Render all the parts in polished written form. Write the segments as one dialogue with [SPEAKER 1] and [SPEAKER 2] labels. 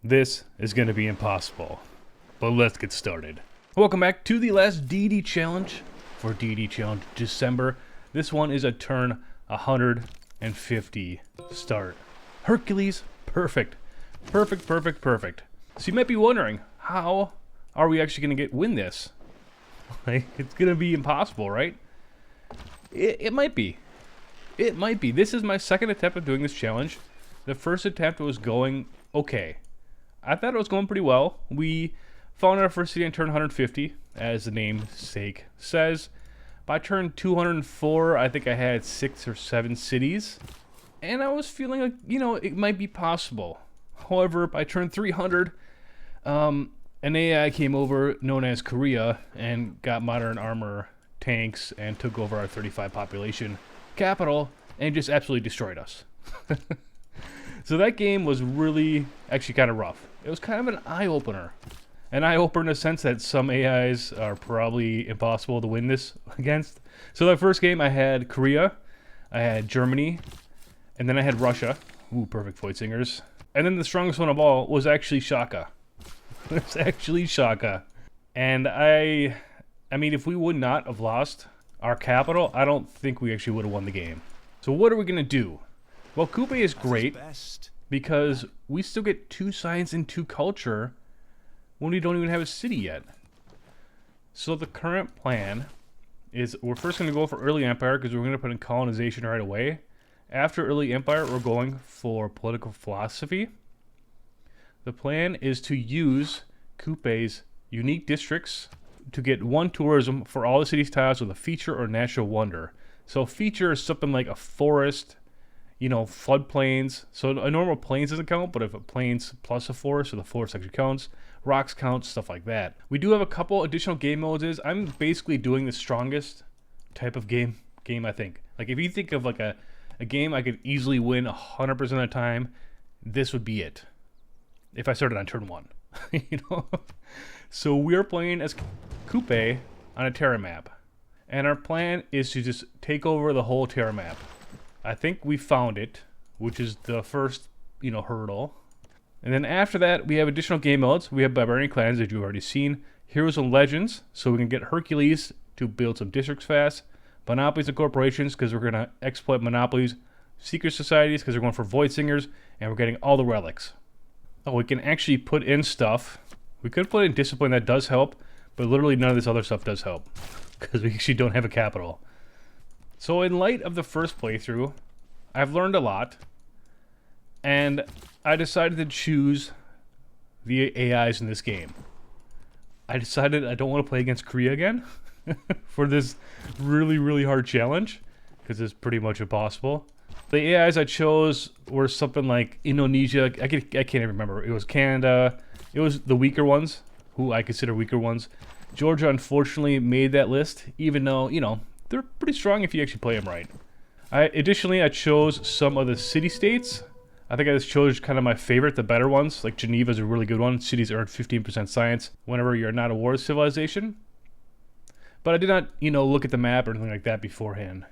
[SPEAKER 1] This is going to be impossible, but let's get started. Welcome back to the last Deity challenge for Deity Challenge December. This one is a turn 150 start. Hercules, perfect. Perfect. So you might be wondering, how are we actually going to win this? Like, it's going to be impossible, right? It might be. It might be. This is my second attempt of doing this challenge. The first attempt was going okay. I thought it was going pretty well. We found our first city on turn 150, as the namesake says. By turn 204, I think I had 6 or 7 cities. And I was feeling like, it might be possible. However, by turn 300, an AI came over known as Korea and got modern armor, tanks, and took over our 35 population capital and just absolutely destroyed us. So that game was really actually kind of rough. It was kind of an eye-opener. An eye-opener in the sense that some AIs are probably impossible to win this against. So that first game I had Korea, I had Germany, and then I had Russia. Ooh, perfect voice singers. And then the strongest one of all was actually Shaka. It's actually Shaka. And I mean, if we would not have lost our capital, I don't think we actually would have won the game. So what are we going to do? Well, Kupe is great because we still get 2 science and 2 culture when we don't even have a city yet. So the current plan is we're first going to go for early empire because we're going to put in colonization right away. After early empire, we're going for political philosophy. The plan is to use Kupe's unique districts to get 1 tourism for all the city's tiles with a feature or natural wonder. So feature is something like a forest, floodplains. So a normal plains doesn't count, but if a plains plus a forest, so the forest actually counts. Rocks count, stuff like that. We do have a couple additional game modes. I'm basically doing the strongest type of game I think. Like if you think of like a game I could easily win 100% of the time, this would be it. If I started on turn 1. So we're playing as Kupe on a Terra map. And our plan is to just take over the whole Terra map. I think we found it, which is the first, hurdle. And then after that, we have additional game modes. We have Barbarian Clans, as you've already seen. Heroes and Legends, so we can get Hercules to build some districts fast. Monopolies and Corporations, because we're going to exploit monopolies. Secret Societies, because we're going for Void Singers. And we're getting all the relics. Oh, we can actually put in stuff. We could put in Discipline, that does help. But literally none of this other stuff does help. Because we actually don't have a capital. So in light of the first playthrough, I've learned a lot. And I decided to choose the AIs in this game. I decided I don't want to play against Korea again for this really hard challenge, because it's pretty much impossible. The AIs I chose were something like Indonesia. I can't even remember. It was Canada. It was the weaker ones, who I consider weaker ones. Georgia unfortunately made that list, even though, they're pretty strong if you actually play them right. Additionally, I chose some of the city-states. I think I just chose kind of my favorite, the better ones. Like Geneva's a really good one. Cities earn 15% science whenever you're not a war civilization. But I did not, look at the map or anything like that beforehand.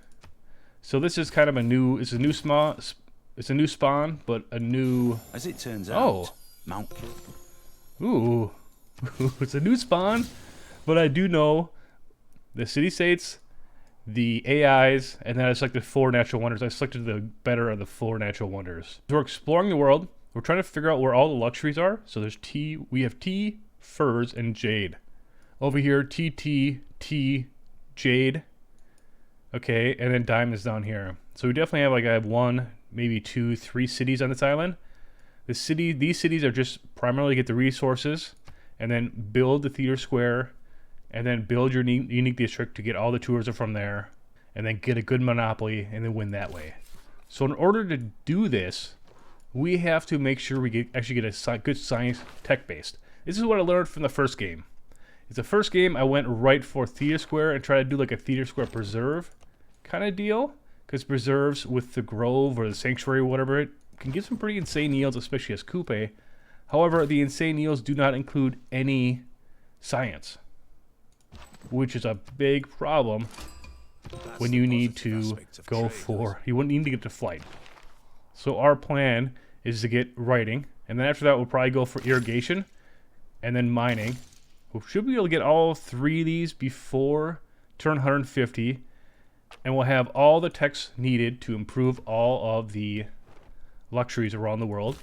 [SPEAKER 1] So this is kind of it's a new spawn, but a new...
[SPEAKER 2] As it turns out, Mount...
[SPEAKER 1] Ooh. It's a new spawn, but I do know the city-states, the AIs, and then I selected 4 natural wonders. I selected the better of the 4 natural wonders. So we're exploring the world. We're trying to figure out where all the luxuries are. So there's we have tea, furs, and jade. Over here, tea, jade. Okay, and then diamonds down here. So we definitely have I have 1, maybe 2, 3 cities on this island. These cities are just primarily get the resources, and then build the theater square, and then build your unique district to get all the tourism from there, and then get a good monopoly, and then win that way. So in order to do this, we have to make sure we actually get a good science tech-based. This is what I learned from the first game. It's the first game I went right for theater square and tried to do like a theater square preserve kind of deal, because preserves with the grove or the sanctuary or whatever, it can give some pretty insane yields, especially as Kupe. However, the insane yields do not include any science, which is a big problem when you need to go for, you wouldn't need to get to flight. So our plan is to get writing, And then after that, we'll probably go for irrigation and then mining. We should be able to get all 3 of these before turn 150. And we'll have all the techs needed to improve all of the luxuries around the world,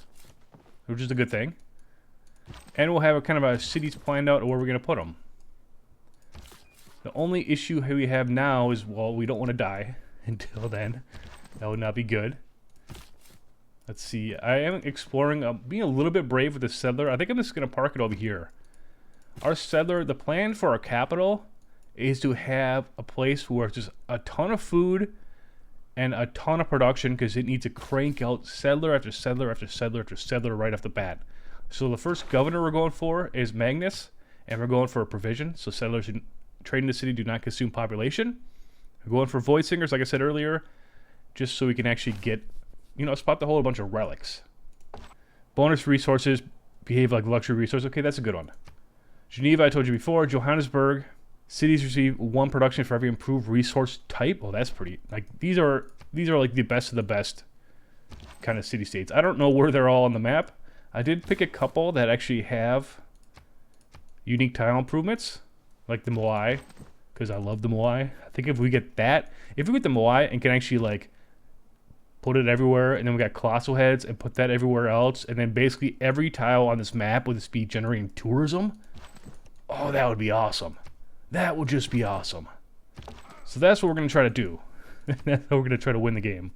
[SPEAKER 1] which is a good thing. And we'll have a kind of a cities planned out where we're going to put them. The only issue we have now is, well, we don't want to die until then. That would not be good. Let's see. I am exploring, being a little bit brave with the settler. I think I'm just going to park it over here. Our settler, the plan for our capital is to have a place where it's just a ton of food and a ton of production, because it needs to crank out settler after settler after settler after settler right off the bat. So the first governor we're going for is Magnus, and we're going for a provision. So settlers who trade in the city do not consume population. We're going for void singers, like I said earlier, just so we can actually get, you know, spot the whole bunch of relics. Bonus resources behave like luxury resources. Okay, that's a good one. Geneva, I told you before. Johannesburg. Cities receive 1 production for every improved resource type. Oh, that's pretty. Like, these are like the best of the best kind of city-states. I don't know where they're all on the map. I did pick a couple that actually have unique tile improvements, like the Moai, because I love the Moai. I think if we get that, if we get the Moai and can actually, like, put it everywhere, and then we got colossal heads and put that everywhere else, and then basically every tile on this map would just be generating tourism. Oh, that would be awesome. That would just be awesome. So that's what we're going to try to do. That's how we're going to try to win the game.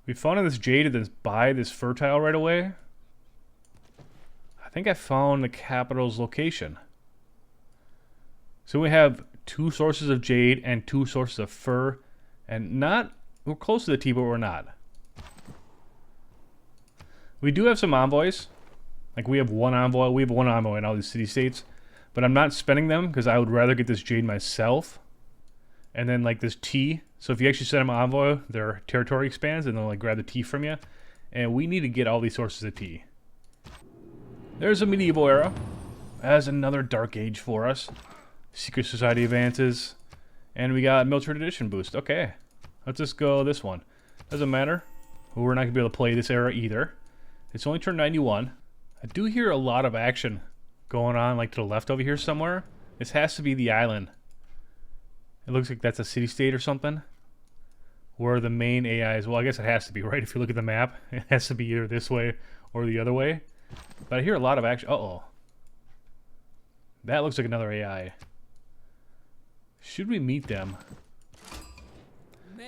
[SPEAKER 1] We found this jade and then buy this fertile right away. I think I found the capital's location. So we have 2 sources of jade and 2 sources of fur. And we're close to the T, but we're not. We do have some envoys. Like, we have 1 envoy. We have 1 envoy in all these city-states. But I'm not spending them because I would rather get this jade myself. And then, like, this tea. So if you actually send them an envoy, their territory expands and they'll, like, grab the tea from you. And we need to get all these sources of tea. There's a medieval era. As another dark age for us. Secret society advances. And we got military tradition boost. Okay. Let's just go this one. Doesn't matter. We're not going to be able to play this era either. It's only turned 91. I do hear a lot of action going on, like, to the left over here somewhere. This has to be the island. It looks like that's a city-state or something. Where the main AI is. Well, I guess it has to be, right? If you look at the map, it has to be either this way or the other way. But I hear a lot of action. Uh-oh. That looks like another AI. Should we meet them?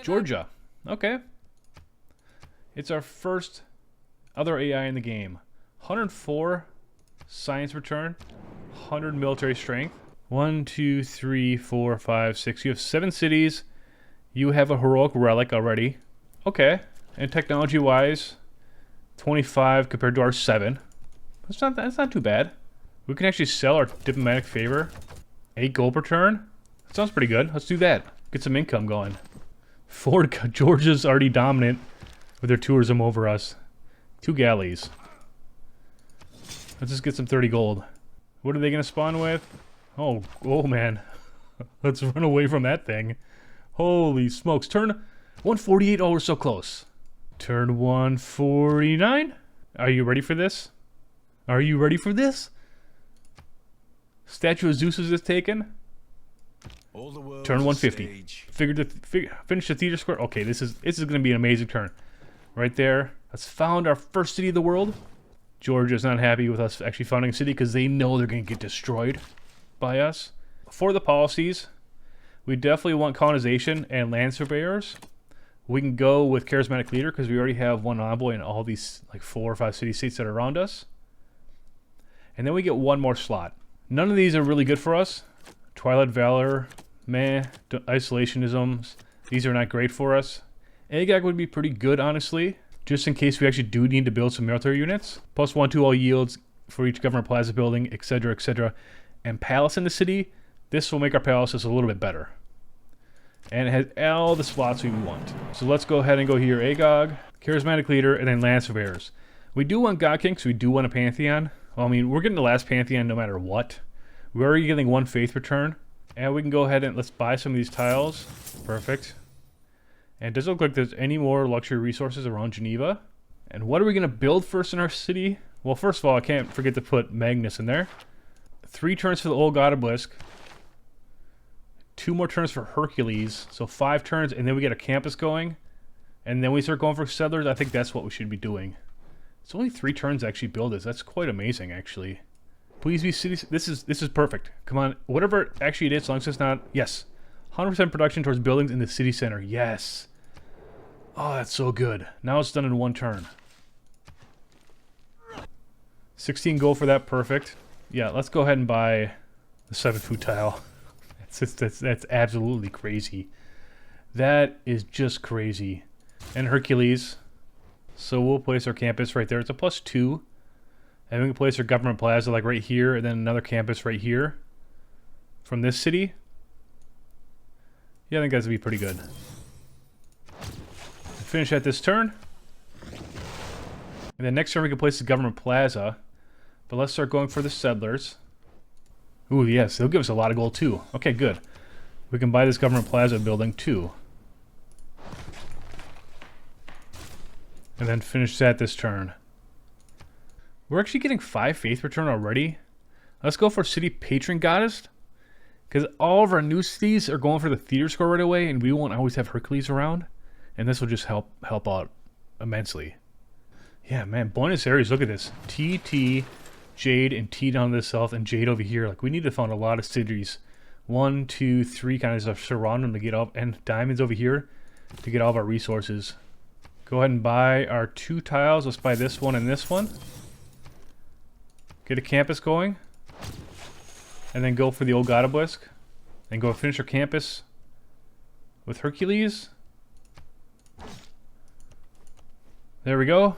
[SPEAKER 1] Georgia. Okay. It's our first other AI in the game. 104 science return. 100 military strength. 1, 2, 3, 4, 5, 6. You have 7 cities. You have a heroic relic already. Okay. And technology-wise, 25 compared to our 7. That's not too bad. We can actually sell our diplomatic favor. 8 gold per turn. That sounds pretty good. Let's do that. Get some income going. Georgia's already dominant with their tourism over us. 2 galleys. Let's just get some 30 gold. What are they going to spawn with? Oh man. Let's run away from that thing. Holy smokes. Turn 148. Oh, we're so close. Turn 149. Are you ready for this? Are you ready for this? Statue of Zeus is just taken. Turn 150. Finish the theater square. Okay, this is going to be an amazing turn. Right there. Let's found our first city of the world. Georgia's not happy with us actually founding a city because they know they're going to get destroyed by us. For the policies, we definitely want colonization and land surveyors. We can go with charismatic leader because we already have 1 envoy in all these like 4 or 5 city states that are around us. And then we get 1 more slot. None of these are really good for us. Twilight Valor, meh. Isolationisms, these are not great for us. Agag would be pretty good, honestly, just in case we actually do need to build some military units. +1 to all yields for each government plaza building, etc., etc. And palace in the city, this will make our palaces a little bit better. And it has all the slots we want. So let's go ahead and go here. Agag, charismatic leader, and then land surveyors. We do want God King, so we do want a Pantheon. Well, I mean, we're getting the last Pantheon no matter what. We're already getting 1 faith return. And we can go ahead and let's buy some of these tiles. Perfect. And it doesn't look like there's any more luxury resources around Geneva. And what are we going to build first in our city? Well, first of all, I can't forget to put Magnus in there. 3 turns for the old God Obelisk. 2 more turns for Hercules. So 5 turns, and then we get a campus going. And then we start going for settlers. I think that's what we should be doing. It's only 3 turns to actually build this. That's quite amazing, actually. Please be cities. This is perfect. Come on. Whatever actually it is, as long as it's not... Yes. 100% production towards buildings in the city center. Yes. Oh, that's so good. Now it's done in 1 turn. 16 gold for that. Perfect. Yeah, let's go ahead and buy the 7 food tile. That's absolutely crazy. That is just crazy. And Hercules. So we'll place our campus right there. It's a +2. And we can place our government plaza like right here, and then another campus right here from this city. Yeah, I think that's going to be pretty good. Finish at this turn. And then next turn we can place the government plaza. But let's start going for the settlers. Ooh, yes, they'll give us a lot of gold too. Okay, good. We can buy this government plaza building too. And then finish that this turn. We're actually getting 5 faith return already. Let's go for city patron goddess. Because all of our new cities are going for the theater score right away, and we won't always have Hercules around. And this will just help out immensely. Yeah, man, Buenos Aires, look at this. TT, Jade, and T down to the south, and Jade over here. Like, we need to find a lot of cities. 1, 2, 3 kind of surround them to get up, and diamonds over here to get all of our resources. Go ahead and buy our 2 tiles. Let's buy this one and this one. Get a campus going. And then go for the old God Obelisk. And go finish our campus with Hercules. There we go.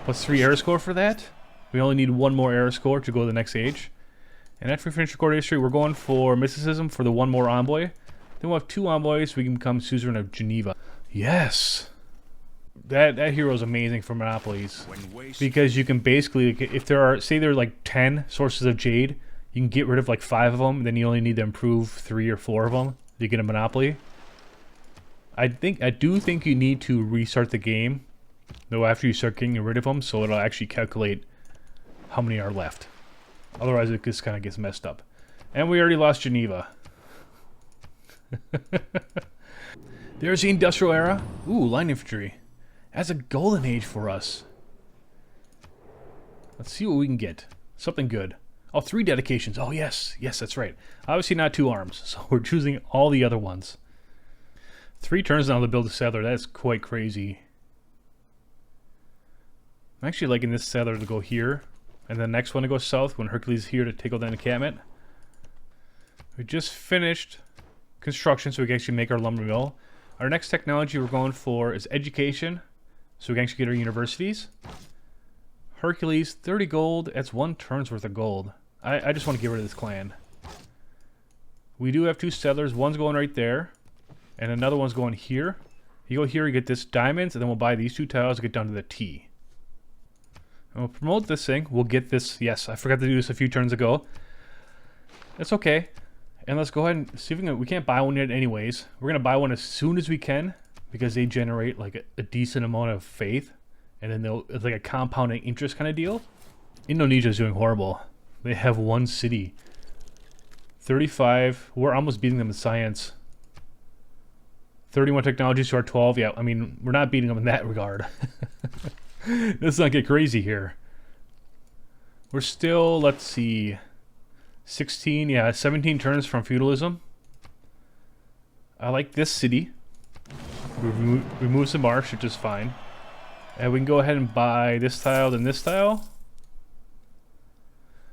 [SPEAKER 1] +3 error score for that. We only need 1 more error score to go to the next age. And after we finish the court history, we're going for mysticism for the 1 more envoy. Then we'll have 2 envoys. We can become suzerain of Geneva. Yes. That hero is amazing for monopolies. Because you can basically, if there are, say there are like 10 sources of jade, you can get rid of like 5 of them. Then you only need to improve 3 or 4 of them to get a monopoly. I do think you need to restart the game, though, after you start getting rid of them, so it'll actually calculate how many are left. Otherwise, it just kind of gets messed up. And we already lost Geneva. There's the industrial era. Ooh, line infantry. That's a golden age for us. Let's see what we can get. Something good. Oh, 3 dedications. Oh, yes. Yes, that's right. Obviously not 2 arms, so we're choosing all the other ones. 3 turns now to build a settler. That's quite crazy. I'm actually liking this settler to go here. And the next one to go south when Hercules is here to take out that encampment. We just finished construction so we can actually make our lumber mill. Our next technology we're going for is education. So we can actually get our universities. Hercules, 30 gold. That's 1 turn's worth of gold. I just want to get rid of this clan. We do have 2 settlers. One's going right there. And another one's going here. You go here, you get this diamonds, and then we'll buy these 2 tiles to get down to the T. And we'll promote this thing. We'll get this. Yes, I forgot to do this a few turns ago. That's okay. And let's go ahead and see if we can't buy one yet anyways. We're going to buy one as soon as we can because they generate like a decent amount of faith. And then it's like a compounding interest kind of deal. Indonesia's doing horrible. They have 1 city. 35. We're almost beating them in science. 31 technologies to our 12. Yeah, I mean, we're not beating them in that regard. Let's not get crazy here. We're still, let's see, 16, yeah, 17 turns from feudalism. I like this city. We remove some marsh, which is fine. And we can go ahead and buy this tile and this tile.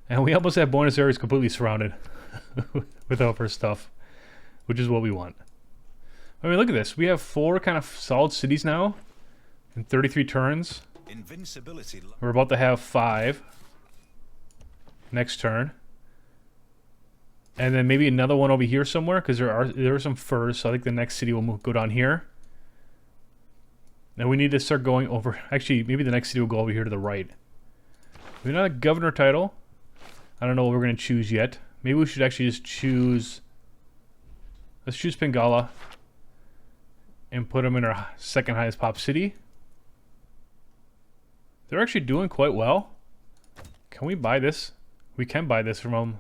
[SPEAKER 1] And we almost have Buenos Aires completely surrounded with all of our stuff, which is what we want. I mean, look at this. We have 4 kind of solid cities now in 33 turns. We're about to have 5 next turn. And then maybe another one over here somewhere because there are some furs. So I think the next city will go down here. And we need to start going over. Actually, maybe the next city will go over here to the right. We have a governor title. I don't know what we're going to choose yet. Maybe we should actually just choose. Let's choose Pingala. And put them in our second highest pop city. They're actually doing quite well. Can we buy this? We can buy this from them.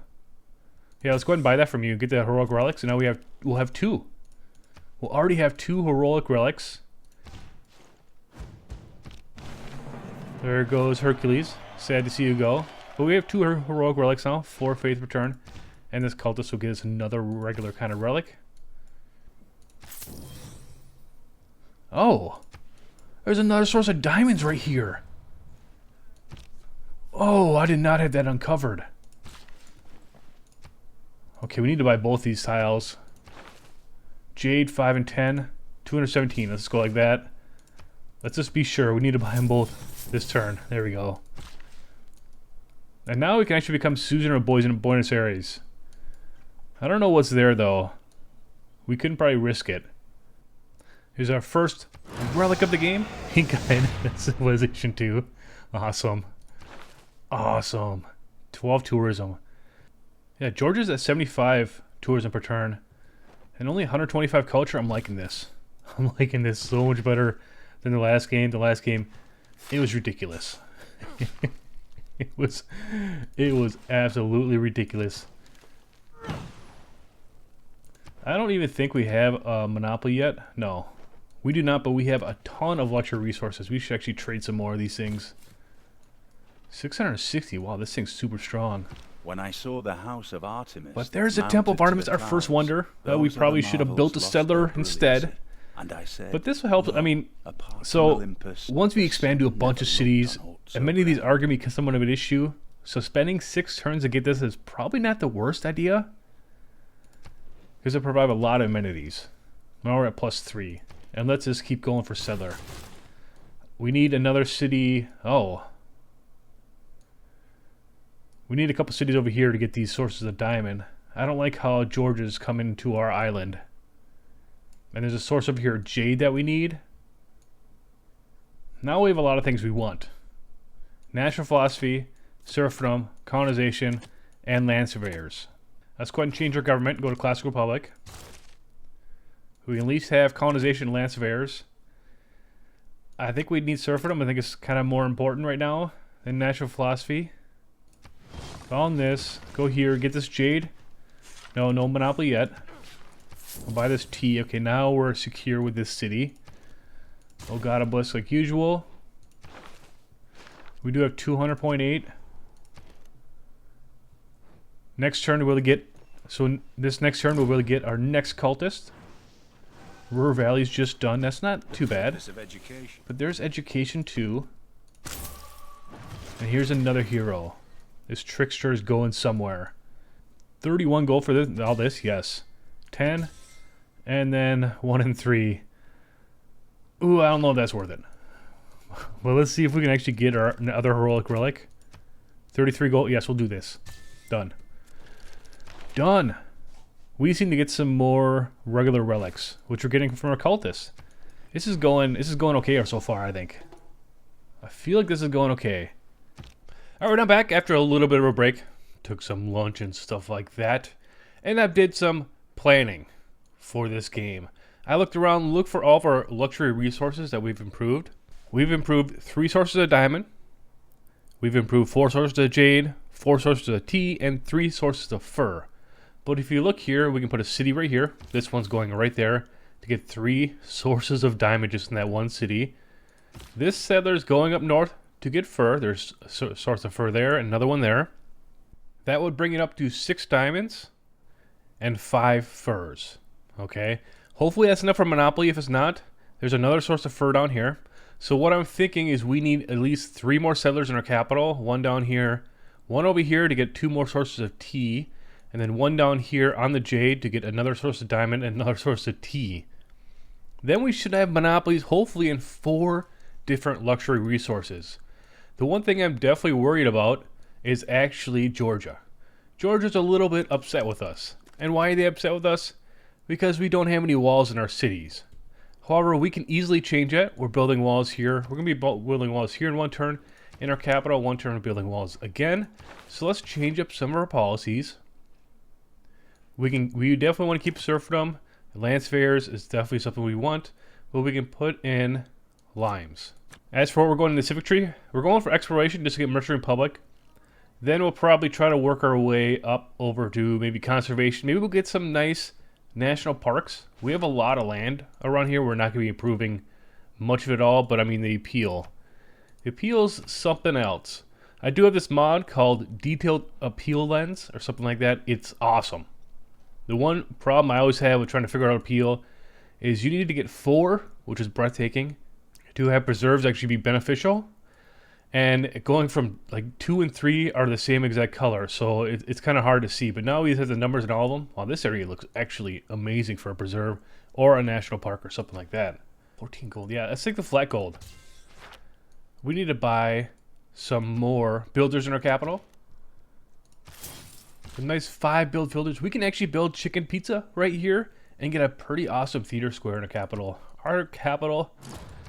[SPEAKER 1] Yeah, let's go ahead and buy that from you. Get the heroic relics, and now we'll have 2. We'll already have 2 heroic relics. There goes Hercules. Sad to see you go. But we have 2 heroic relics now. 4 faith return. And this cultist will get us another regular kind of relic. Oh! There's another source of diamonds right here. Oh, I did not have that uncovered. Okay, we need to buy both these tiles. Jade, 5 and 10. 217. Let's go like that. Let's just be sure. We need to buy them both this turn. There we go. And now we can actually become Susan or Buenos Aires. I don't know what's there, though. We couldn't probably risk it. Here's our first relic of the game. Ink Guide Civilization 2. Awesome. Awesome. 12 tourism. Yeah, Georgia's at 75 tourism per turn. And only 125 culture. I'm liking this. I'm liking this so much better than the last game. The last game, it was ridiculous. It was absolutely ridiculous. I don't even think we have a monopoly yet. No, we do not, but we have a ton of luxury resources. We should actually trade some more of these things. 660. Wow, this thing's super strong.
[SPEAKER 2] When I saw the house of Artemis,
[SPEAKER 1] but there's a Temple of Artemis, our first wonder. We probably should have built a settler instead.
[SPEAKER 2] And I said,
[SPEAKER 1] but this will help. I mean, so once we expand to a bunch of cities, and many of these are going to be somewhat of an issue. So spending 6 turns to get this is probably not the worst idea. Because it provides a lot of amenities. Now we're at +3. And let's just keep going for settler. We need another city. Oh. We need a couple cities over here to get these sources of diamond. I don't like how Georgia's coming to our island. And there's a source over here, jade, that we need. Now we have a lot of things we want. Natural philosophy, serfdom, colonization, and land surveyors. Let's go ahead and change our government and go to Classic Republic. We can at least have colonization and land surveyors. I think we need serfdom. I think it's kind of more important right now than natural philosophy. Found this. Go here. Get this jade. No monopoly yet. I'll buy this tea. Okay, now we're secure with this city. Oh god, a bliss like usual. We do have 200.8. Next turn we'll get... So this next turn we'll be able to get our next cultist. Ruhr Valley's just done. That's not too bad. But there's education too. And here's another hero. This trickster is going somewhere. 31 gold for this, all this, yes. 10. And then 1 and 3. Ooh, I don't know if that's worth it. Well, let's see if we can actually get our other heroic relic. 33 gold. Yes, we'll do this. Done. Done. We just need to get some more regular relics, which we're getting from our cultists. This is going okay so far, I think. I feel like this is going okay. Alright, I'm back after a little bit of a break. Took some lunch and stuff like that. And I did some planning for this game. I looked around, looked for all of our luxury resources that we've improved. We've improved 3 sources of diamond. We've improved 4 sources of jade, 4 sources of tea, and 3 sources of fur. But if you look here, we can put a city right here. This one's going right there to get 3 sources of diamond just in that one city. This settler's going up north to get fur. There's a source of fur there, another one there. That would bring it up to 6 diamonds and 5 furs. Okay. Hopefully that's enough for Monopoly. If it's not, there's another source of fur down here. So what I'm thinking is we need at least 3 more settlers in our capital. 1 down here, 1 over here to get 2 more sources of tea. And then 1 down here on the jade to get another source of diamond and another source of tea. Then we should have monopolies hopefully in 4 different luxury resources. The one thing I'm definitely worried about is actually Georgia. Georgia's a little bit upset with us. And why are they upset with us? Because we don't have any walls in our cities. However, we can easily change that. We're building walls here. We're going to be building walls here in 1 turn. In our capital, 1 turn, we're building walls again. So let's change up some of our policies. We definitely want to keep serfdom. Land surveyors is definitely something we want. But we can put in limes. As for what we're going in the Civic Tree, we're going for exploration just to get Mercenary Republic. Then we'll probably try to work our way up over to maybe conservation. Maybe we'll get some nice national parks. We have a lot of land around here. We're not going to be improving much of it all, but I mean the appeal. The appeal's something else. I do have this mod called Detailed Appeal Lens or something like that. It's awesome. The one problem I always have with trying to figure out appeal is you need to get 4, which is breathtaking, to have preserves actually be beneficial. And going from like 2 and 3 are the same exact color, so it's kind of hard to see. But now he has the numbers in all of them. Wow, this area looks actually amazing for a preserve or a national park or something like that. 14 gold, yeah, let's take the flat gold. We need to buy some more builders in our capital. A nice 5 builders. We can actually build chicken pizza right here and get a pretty awesome theater square in our capital. Our capital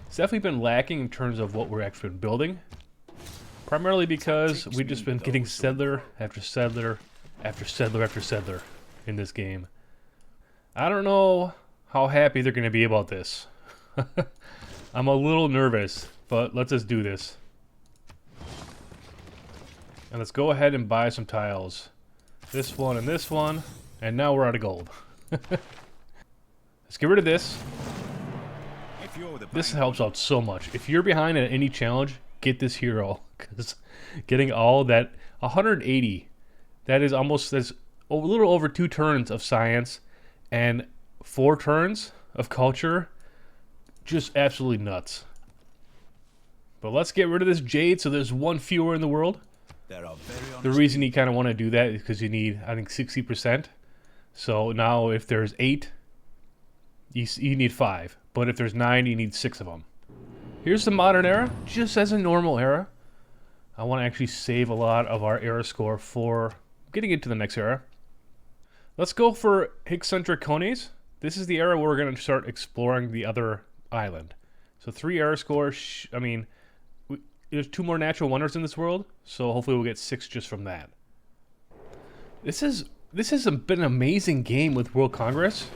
[SPEAKER 1] has definitely been lacking in terms of what we're actually building. Primarily because we've just been getting settler after settler after settler after settler in this game. I don't know how happy they're going to be about this. I'm a little nervous, but let's just do this. And let's go ahead and buy some tiles. This one and this one. And now we're out of gold. Let's get rid of this. This helps out so much. If you're behind at any challenge, get this hero. Because getting all that 180, that's a little over 2 turns of science and 4 turns of culture. Just absolutely nuts. But let's get rid of this jade so there's 1 fewer in the world. The reason you kind of want to do that is because you need, I think, 60%. So now if there's 8, you need 5. But if there's 9, you need 6 of them. Here's the modern era, just as a normal era. I want to actually save a lot of our era score for getting into the next era. Let's go for Hixon Dracones. This is the era where we're going to start exploring the other island. So 3 era scores. I mean, there's 2 more natural wonders in this world, so hopefully we'll get 6 just from that. This has been an amazing game with World Congress.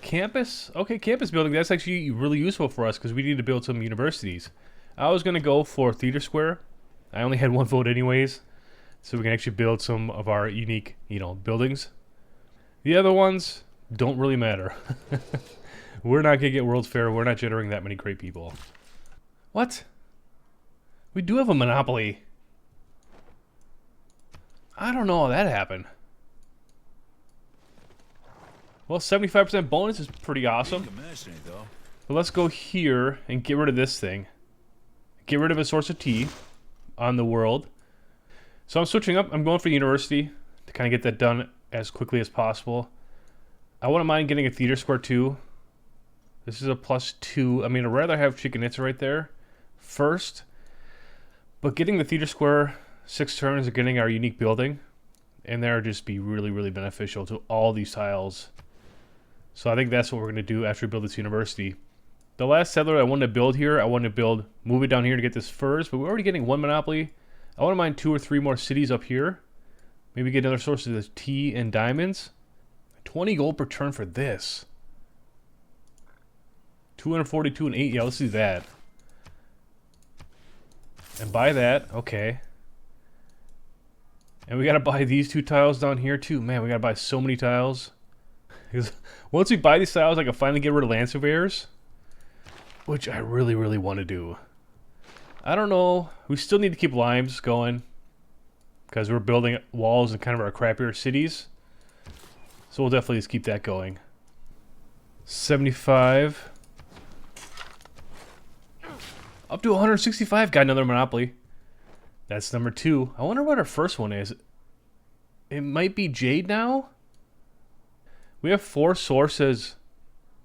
[SPEAKER 1] Campus? Okay, campus building. That's actually really useful for us because we need to build some universities. I was going to go for Theater Square. I only had 1 vote anyways, so we can actually build some of our unique, buildings. The other ones don't really matter. We're not going to get World's Fair. We're not generating that many great people. What? We do have a monopoly. I don't know how that happened. Well, 75% bonus is pretty awesome. But let's go here and get rid of this thing. Get rid of a source of tea on the world. So I'm switching up. I'm going for university to kind of get that done as quickly as possible. I wouldn't mind getting a theater square too. This is a +2. I mean, I'd rather have Chicken Itza right there first. But getting the theater square 6 turns and getting our unique building in there just be really, really beneficial to all these tiles. So I think that's what we're going to do after we build this university. The last settler I wanted to build here, I wanted to move it down here to get this first, but we're already getting 1 monopoly. I wouldn't mind 2 or 3 more cities up here. Maybe get another source of this tea and diamonds. 20 gold per turn for this. 242 and 8. Yeah, let's do that. And buy that. Okay. And we got to buy these 2 tiles down here too. Man, we got to buy so many tiles. Because once we buy these tiles, I can finally get rid of land surveyors. Which I really, really want to do. I don't know. We still need to keep limes going. Because we're building walls in kind of our crappier cities. So we'll definitely just keep that going. 75. Up to 165. Got another monopoly. That's number 2. I wonder what our first one is. It might be Jade now? We have 4 sources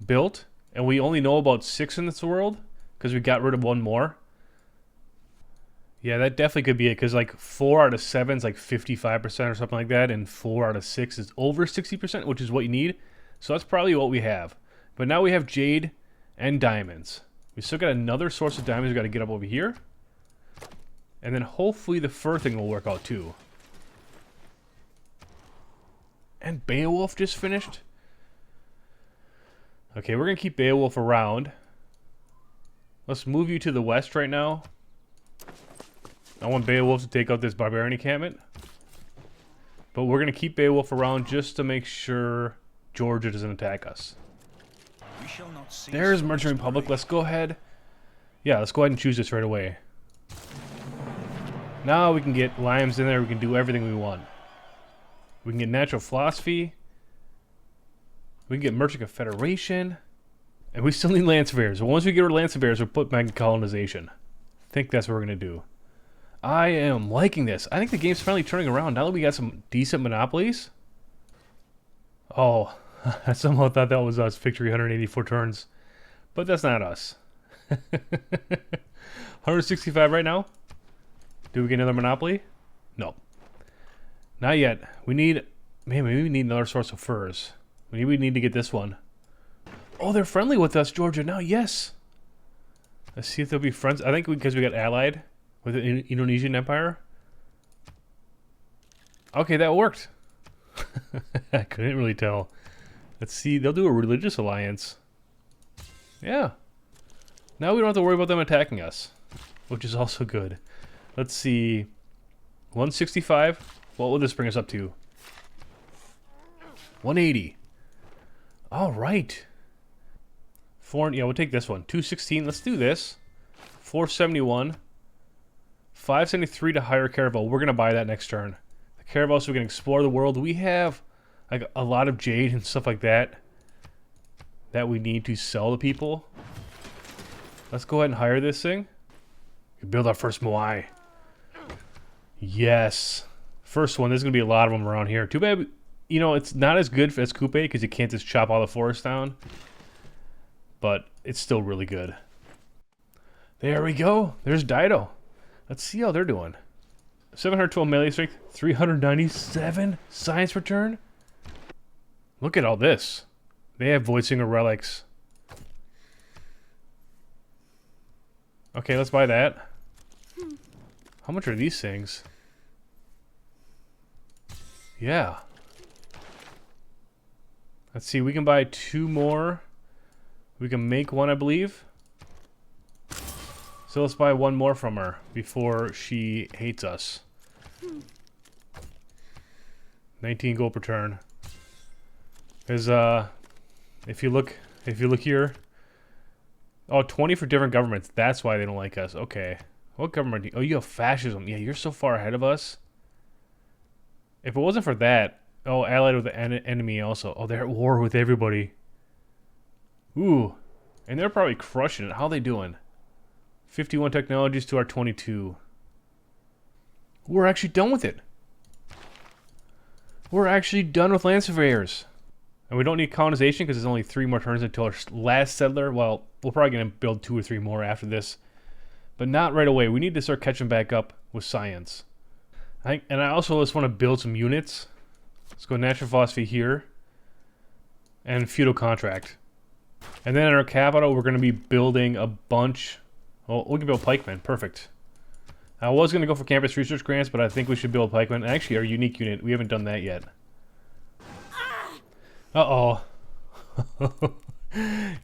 [SPEAKER 1] built. And we only know about 6 in this world. Because we got rid of 1 more. Yeah, that definitely could be it. Because like 4 out of 7 is like 55% or something like that. And 4 out of 6 is over 60%, which is what you need. So that's probably what we have. But now we have Jade and Diamonds. We still got another source of diamonds we got to get up over here. And then hopefully the fur thing will work out too. And Beowulf just finished. Okay, we're going to keep Beowulf around. Let's move you to the west right now. I want Beowulf to take out this barbarian encampment. But we're going to keep Beowulf around just to make sure Georgia doesn't attack us. There's Merchant Republic. Let's go ahead. Yeah, let's go ahead and choose this right away. Now we can get limes in there. We can do everything we want. We can get natural philosophy. We can get Merchant Confederation. And we still need land surveyors. Once we get rid of land surveyors, we'll put back in colonization. I think that's what we're going to do. I am liking this. I think the game's finally turning around. Now that we got some decent monopolies. Oh, I somehow thought that was us. Victory 184 turns. But that's not us. 165 right now. Do we get another monopoly? No. Not yet. We need... Man, maybe we need another source of furs. Maybe we need to get this one. Oh, they're friendly with us, Georgia. Now, yes. Let's see if they'll be friends. I think because we got allied with the Indonesian Empire. Okay, that worked. I couldn't really tell. Let's see. They'll do a religious alliance. Yeah. Now we don't have to worry about them attacking us, which is also good. Let's see. 165. What will this bring us up to? 180. All right. Yeah, we'll take this one. 216. Let's do this. 471. 573 to hire a caravel. We're gonna buy that next turn. The caravel, so we can explore the world. We have like a lot of jade and stuff like that we need to sell to people. Let's go ahead and hire this thing. We build our first Moai. Yes. First one. There's gonna be a lot of them around here. Too bad, you know, it's not as good as Kupe because you can't just chop all the forest down. But it's still really good. There we go. There's Dido. Let's see how they're doing. 712 melee strength, 397 science return. Look at all this. They have Voidsinger relics. Okay, let's buy that. How much are these things? Yeah. Let's see, we can buy 2 more. We can make one, I believe. So let's buy 1 more from her before she hates us. 19 gold per turn. There's if you look here. Oh, 20 for different governments. That's why they don't like us. Okay. What government do you... Oh, you have fascism. Yeah, you're so far ahead of us. If it wasn't for that... Oh, allied with the enemy also. Oh, they're at war with everybody. Ooh. And they're probably crushing it. How are they doing? 51 technologies to our 22. We're actually done with it. We're actually done with land surveyors. And we don't need colonization because there's only 3 more turns until our last settler. Well, we're probably going to build 2 or 3 more after this. But not right away. We need to start catching back up with science. And I also just want to build some units. Let's go natural philosophy here. And feudal contract. And then in our capital, we're going to be building a bunch. Well, we can build pikemen. Perfect. I was going to go for campus research grants, but I think we should build pikemen. Actually, our unique unit. We haven't done that yet. Uh-oh.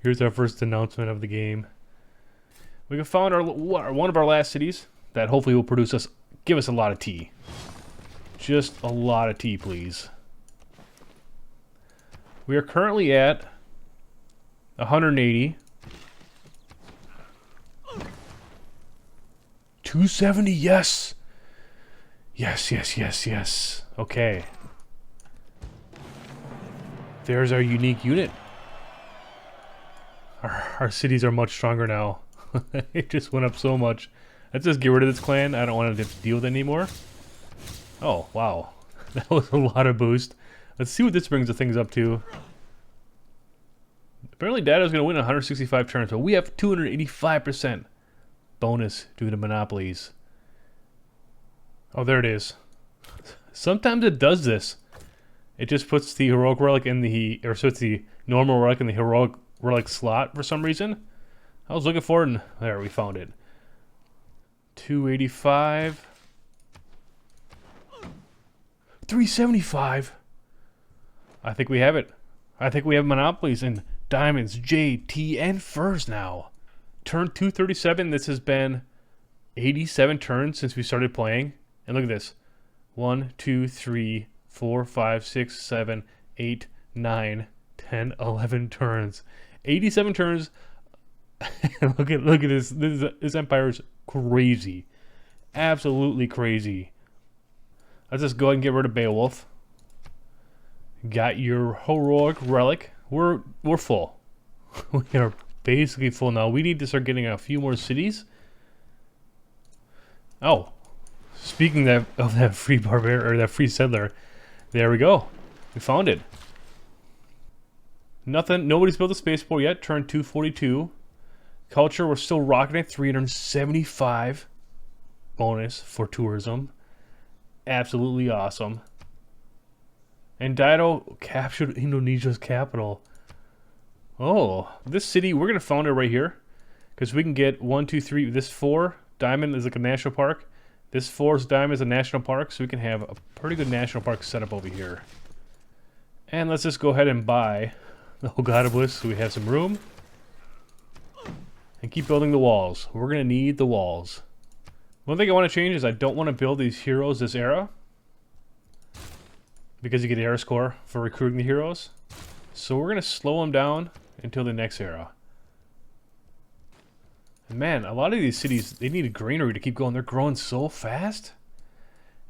[SPEAKER 1] Here's our first announcement of the game. We have found one of our last cities that hopefully will give us a lot of tea. Just a lot of tea, please. We are currently at 180. 270, yes! Yes, yes, yes, yes. Okay. There's our unique unit. Our cities are much stronger now. It just went up so much. Let's just get rid of this clan. I don't want to have to deal with it anymore. Oh, wow. That was a lot of boost. Let's see what this brings the things up to. Apparently Dado's going to win 165 turns, but we have 285% bonus due to monopolies. Oh, there it is. Sometimes it does this. It just puts the heroic relic in the... Or so it's the normal relic in the heroic relic slot for some reason. I was looking for it and... There, we found it. 285. 375. I think we have it. I think we have monopolies in diamonds, jade, tea, and furs now. turn 237. This has been 87 turns since we started playing. And look at this. 1, 2, 3, 4, 5, 6, 7, 8, 9, 10, 11 turns. 87 turns. look at this. This empire is crazy. Absolutely crazy. Let's just go ahead and get rid of Beowulf. Got your heroic relic. We're full. We are basically full now. We need to start getting a few more cities. Oh, speaking of that free barbarian or that free settler, there we go. We found it. Nothing. Nobody's built a spaceport yet. Turn 242. Culture, we're still rocking at 375 bonus for tourism. Absolutely awesome. And Dido captured Indonesia's capital. Oh, this city, we're going to found it right here. Because we can get 1, 2, 3. This 4 diamond is like a national park. This 4's diamond is a national park. So we can have a pretty good national park set up over here. And let's just go ahead and buy the Hogada Bliss so we have some room. And keep building the walls. We're going to need the walls. One thing I want to change is I don't want to build these heroes this era. Because you get era score for recruiting the heroes. So we're going to slow them down until the next era. And man, a lot of these cities, they need greenery to keep going. They're growing so fast.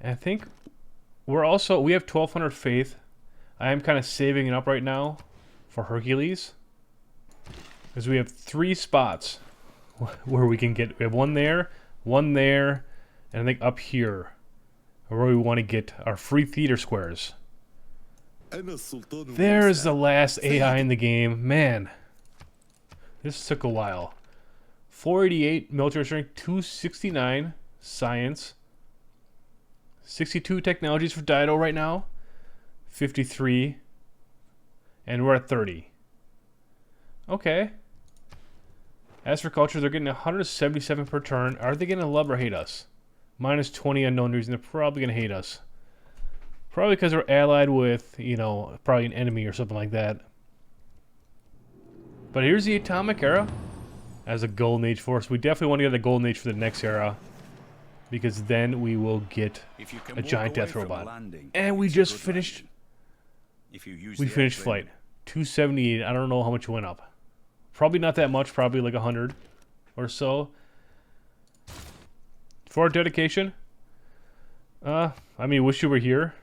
[SPEAKER 1] And I think we have 1,200 faith. I am kind of saving it up right now for Hercules. Because we have 3 spots where we can get, we have one there, and I think up here where we want to get our free theater squares. There's the last AI in the game. Man, this took a while. 488 military strength, 269 science, 62 technologies for Dido right now, 53, and we're at 30. Okay. As for culture, they're getting 177 per turn. Are they going to love or hate us? Minus 20 unknown reason. They're probably going to hate us. Probably because we're allied with, you know, probably an enemy or something like that. But here's the Atomic Era as a Golden Age force. We definitely want to get a Golden Age for the next era. Because then we will get a giant death robot. And we just finished... We finished flight. 278. I don't know how much went up. Probably not that much. Probably like 100 or so. For our dedication. I mean, wish you were here.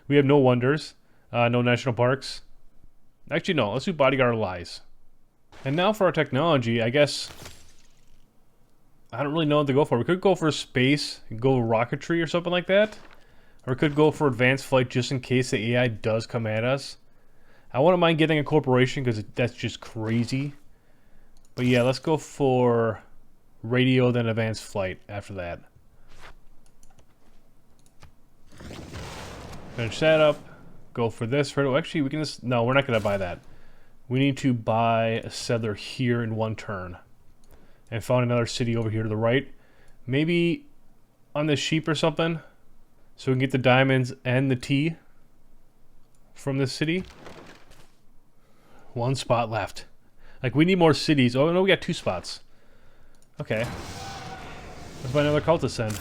[SPEAKER 1] We have no wonders. No national parks. Actually, no. Let's do Bodyguard Lies. And now for our technology, I guess... I don't really know what to go for. We could go for space, go rocketry or something like that. Or we could go for advanced flight just in case the AI does come at us. I wouldn't mind getting a corporation because that's just crazy. But yeah, let's go for radio, then advanced flight after that. Finish that up. Go for this. Right. Actually, we can just... No, we're not going to buy that. We need to buy a settler here in one turn. And found another city over here to the right. Maybe on the sheep or something. So we can get the diamonds and the tea from this city. One spot left. Like, we need more cities. Oh, no, we got 2 spots. Okay. Let's buy another cultist then.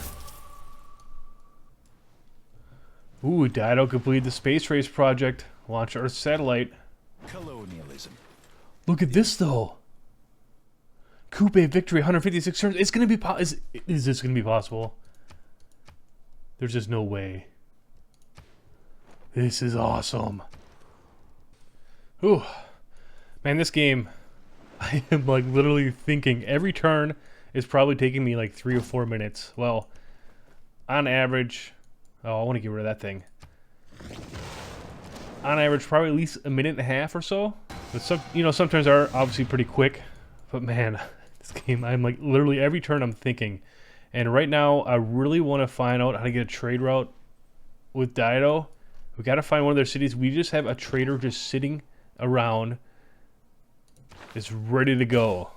[SPEAKER 1] Ooh, Dido completed the space race project. Launch Earth satellite.
[SPEAKER 2] Colonialism.
[SPEAKER 1] Look at this, though. Kupe victory, 156 turns. It's gonna be is this gonna be possible? There's just no way. This is awesome. Ooh, man, this game. I am like literally thinking every turn is probably taking me like 3 or 4 minutes. Well, on average, oh, I want to get rid of that thing. On average, probably at least a minute and a half or so. But some, you know, sometimes are obviously pretty quick. But man. This game, I'm like literally every turn I'm thinking. And right now, I really want to find out how to get a trade route with Dido. We got to find one of their cities. We just have a trader just sitting around. It's ready to go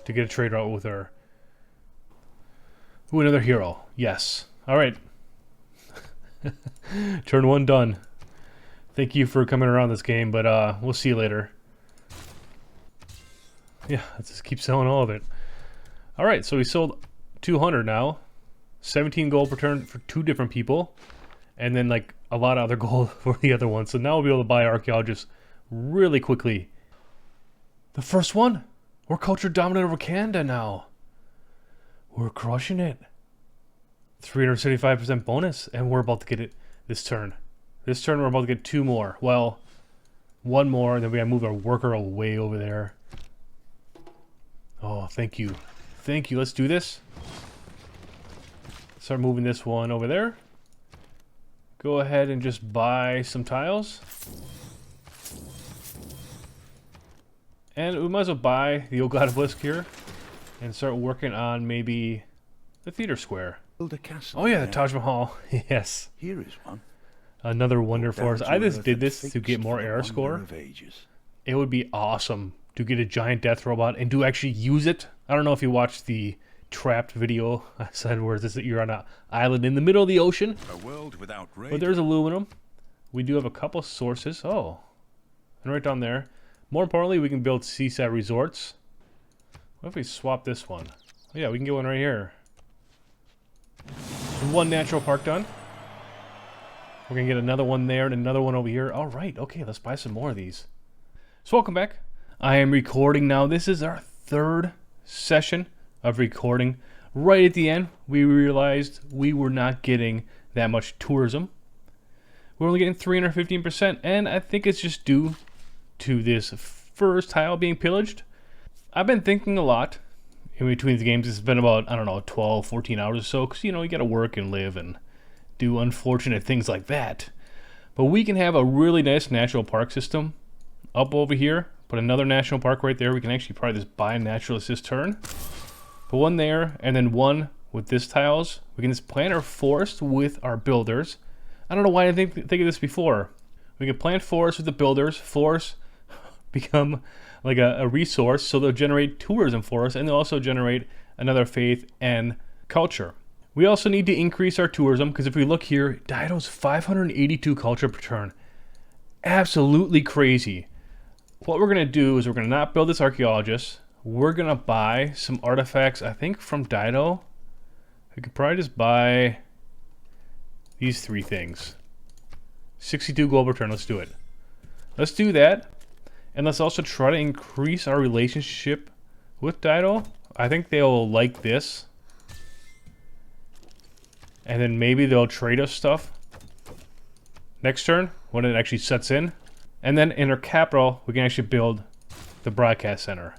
[SPEAKER 1] to get a trade route with her. Ooh, another hero. Yes. All right. Turn 1 done. Thank you for coming around this game, but we'll see you later. Yeah, let's just keep selling all of it. All right, so we sold 200 now. 17 gold per turn for 2 different people. And then like a lot of other gold for the other one. So now we'll be able to buy archaeologists really quickly. The first one. We're culture dominant over Canada now. We're crushing it. 375% bonus. And we're about to get it this turn. This turn we're about to get 2 more. Well, 1 more. And then we gotta move our worker way over there. Oh, thank you. Thank you. Let's do this. Start moving this one over there. Go ahead and just buy some tiles. And we might as well buy the Old God of Blisk here. And start working on maybe the theater square.
[SPEAKER 2] Build a castle.
[SPEAKER 1] Oh yeah, the
[SPEAKER 2] there.
[SPEAKER 1] Taj Mahal. Yes.
[SPEAKER 2] Here is one.
[SPEAKER 1] Another wonder for us.
[SPEAKER 2] Down
[SPEAKER 1] I
[SPEAKER 2] to
[SPEAKER 1] just
[SPEAKER 2] earth
[SPEAKER 1] did
[SPEAKER 2] and
[SPEAKER 1] this to
[SPEAKER 2] fixed
[SPEAKER 1] get more
[SPEAKER 2] for the
[SPEAKER 1] error
[SPEAKER 2] wonder
[SPEAKER 1] score.
[SPEAKER 2] of ages.
[SPEAKER 1] It would be awesome to get a giant death robot and to actually use it. I don't know if you watched the Trapped video I said where this you're on an island in the middle of the ocean.
[SPEAKER 2] A world without rain.
[SPEAKER 1] But there's aluminum. We do have a couple sources. Oh. And right down there. More importantly, we can build seaside resorts. What if we swap this one? Oh, yeah, we can get one right here. 1 natural park done. We're going to get another one there and another one over here. All right. Okay, let's buy some more of these. So welcome back. I am recording now. This is our 3rd session of recording. Right at the end, we realized we were not getting that much tourism. We're only getting 315%, and I think it's just due to this first tile being pillaged. I've been thinking a lot in between the games. It's been about, I don't know, 12, 14 hours or so, because, you know, you got to work and live and do unfortunate things like that. But we can have a really nice natural park system up over here. Put another national park right there. We can actually probably just buy naturalist this turn. Put one there, and then one with this tiles. We can just plant our forest with our builders. I don't know why I didn't think of this before. We can plant forests with the builders. Forests become like a resource, so they'll generate tourism for us, and they'll also generate another faith and culture. We also need to increase our tourism, because if we look here, Dido's 582 culture per turn. Absolutely crazy. What we're going to do is we're going to not build this archaeologist. We're going to buy some artifacts, I think, from Dido. We could probably just buy these 3 things. 62 gold per turn. Let's do it. Let's do that. And let's also try to increase our relationship with Dido. I think they'll like this. And then maybe they'll trade us stuff next turn when it actually sets in. And then in our capital, we can actually build the broadcast center.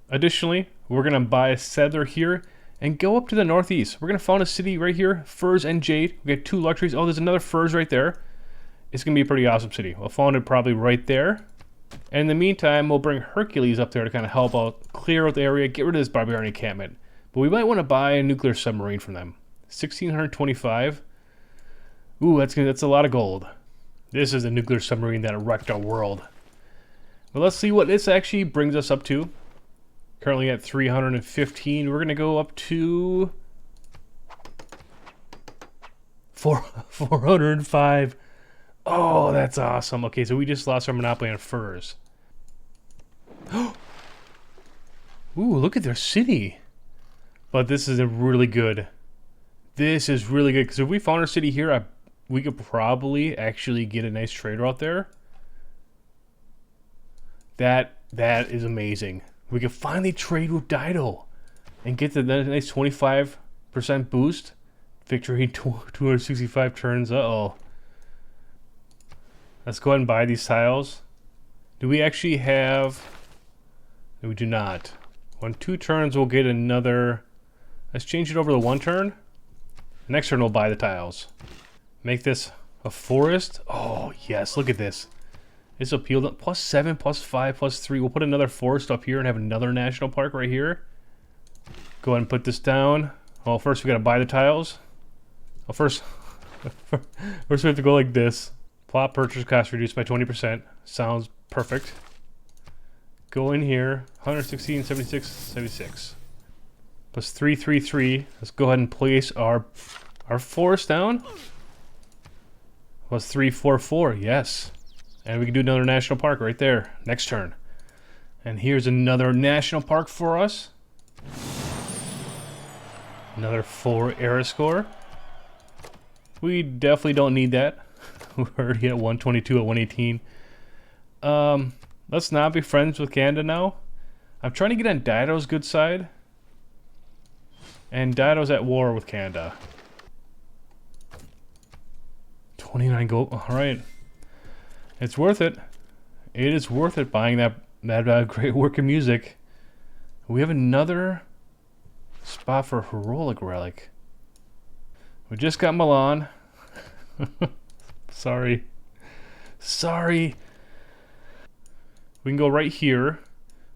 [SPEAKER 1] Additionally, we're going to buy a settler here and go up to the northeast. We're going to found a city right here, Furs and Jade. We got 2 luxuries. Oh, there's another Furs right there. It's going to be a pretty awesome city. We'll found it probably right there. And in the meantime, we'll bring Hercules up there to kind of help out, clear out the area, get rid of this barbarian encampment. But we might want to buy a nuclear submarine from them. 1,625. Ooh, that's a lot of gold. This is the nuclear submarine that wrecked our world. Well, let's see what this actually brings us up to. Currently at 315. We're going to go up to 405. Oh, that's awesome. Okay, so we just lost our monopoly on furs. Ooh, look at their city. But this is really good. This is really good, because if we found our city here, we could probably actually get a nice trader out there. That is amazing. We can finally trade with Dido and get the nice 25% boost. Victory 265 turns. Uh-oh. Let's go ahead and buy these tiles. Do we actually have... No, we do not. On 2 turns, we'll get another... Let's change it over to 1 turn. Next turn, we'll buy the tiles. Make this a forest. Oh, yes. Look at this. This appealed. +7, +5, +3. We'll put another forest up here and have another national park right here. Go ahead and put this down. Well, first we got to buy the tiles. Well, first we have to go like this. Plot purchase cost reduced by 20%. Sounds perfect. Go in here. 116, 76, 76. +333. Let's go ahead and place our forest down. +344. Yes. And we can do another national park right there. Next turn. And here's another national park for us. Another 4 era score. We definitely don't need that. We're already at 122 at 118. Let's not be friends with Canada now. I'm trying to get on Dido's good side. And Dido's at war with Canada. 29 gold. Alright. It's worth it. It is worth it buying that great work of music. We have another spot for heroic relic. We just got Milan. Sorry. Sorry. We can go right here.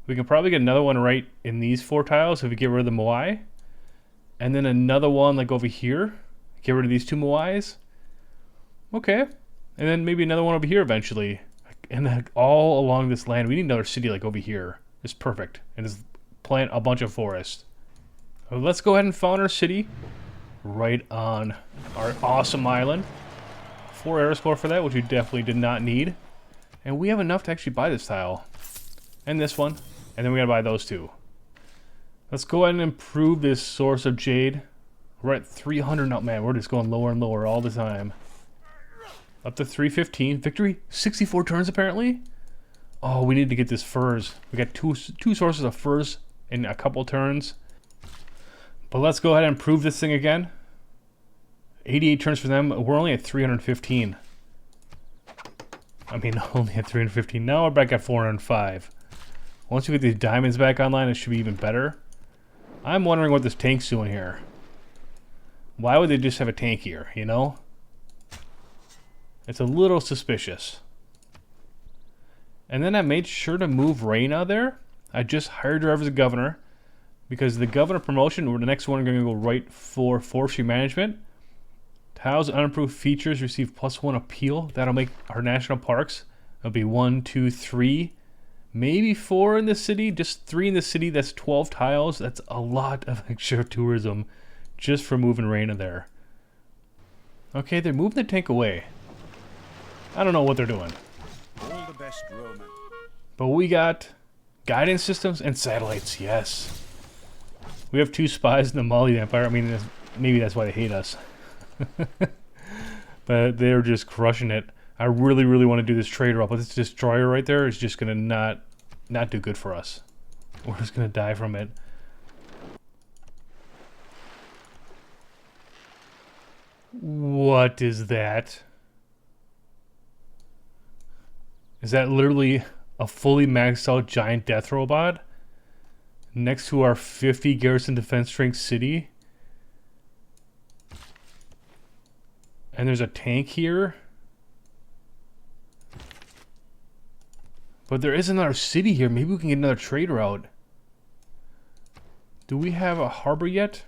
[SPEAKER 1] We can probably get another one right in these 4 tiles if we get rid of the Moai. And then another one like over here. Get rid of these 2 Moais. Okay. And then maybe another one over here eventually. And then all along this land. We need another city like over here. It's perfect. And just plant a bunch of forest. So let's go ahead and found our city. Right on our awesome island. 4 era score for that, which we definitely did not need. And we have enough to actually buy this tile. And this one. And then we gotta buy those 2. Let's go ahead and improve this source of jade. We're at 300 now. Man, we're just going lower and lower all the time. Up to 315. Victory? 64 turns apparently? Oh, we need to get this furs. We got two sources of furs in a couple turns. But let's go ahead and improve this thing again. 88 turns for them. We're only at 315. I mean, only at 315. Now we're back at 405. Once we get these diamonds back online, it should be even better. I'm wondering what this tank's doing here. Why would they just have a tank here, you know? It's a little suspicious. And then I made sure to move Rain out there. I just hired her as a governor. Because the governor promotion, or the next one, we're going to go right for forestry management. Tiles and unimproved features receive +1 appeal. That'll make our national parks. It'll be 1, 2, 3, maybe 4 in the city. Just 3 in the city. That's 12 tiles. That's a lot of extra tourism just for moving Raina there. Okay, they're moving the tank away. I don't know what they're doing.
[SPEAKER 2] All the best, Roman.
[SPEAKER 1] But we got guidance systems and satellites. Yes. We have 2 spies in the Mali Empire. I mean, maybe that's why they hate us. But they're just crushing it. I really, really want to do this trader up, but this destroyer right there is just going to not do good for us. We're just going to die from it. What is that? Is that literally a fully maxed out giant death robot? Next to our 50 garrison defense strength city. And there's a tank here. But there is another city here. Maybe we can get another trade route. Do we have a harbor yet?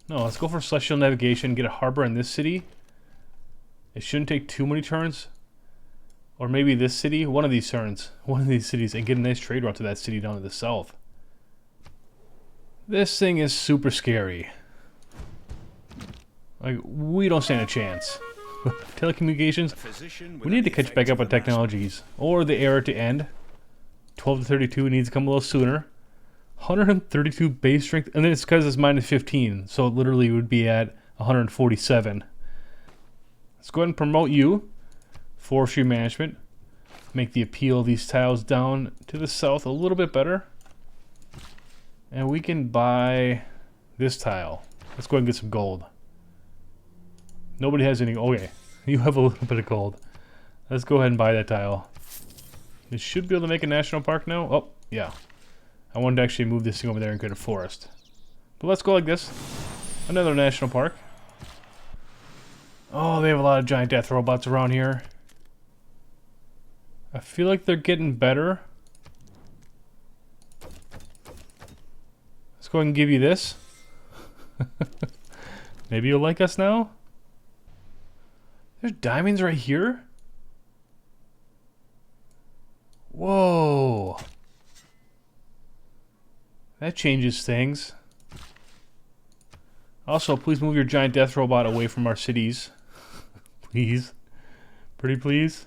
[SPEAKER 1] No, let's go for celestial navigation. Get a harbor in this city. It shouldn't take too many turns. Or maybe this city. One of these turns. One of these cities. And get a nice trade route to that city down to the south. This thing is super scary. Like, we don't stand a chance. Telecommunications, we need to catch back up with technologies. Or the era to end. 12 to 32 needs to come a little sooner. 132 base strength, and then it's because it's minus 15. So it literally would be at 147. Let's go ahead and promote you. Forestry management. Make the appeal of these tiles down to the south a little bit better. And we can buy this tile. Let's go ahead and get some gold. Nobody has any. Okay, you have a little bit of gold. Let's go ahead and buy that tile. This should be able to make a national park now. Oh, yeah. I wanted to actually move this thing over there and create a forest. But let's go like this. Another national park. Oh, they have a lot of giant death robots around here. I feel like they're getting better. Let's go ahead and give you this. Maybe you'll like us now? There's diamonds right here? Whoa. That changes things. Also, please move your giant death robot away from our cities. Please. Pretty please.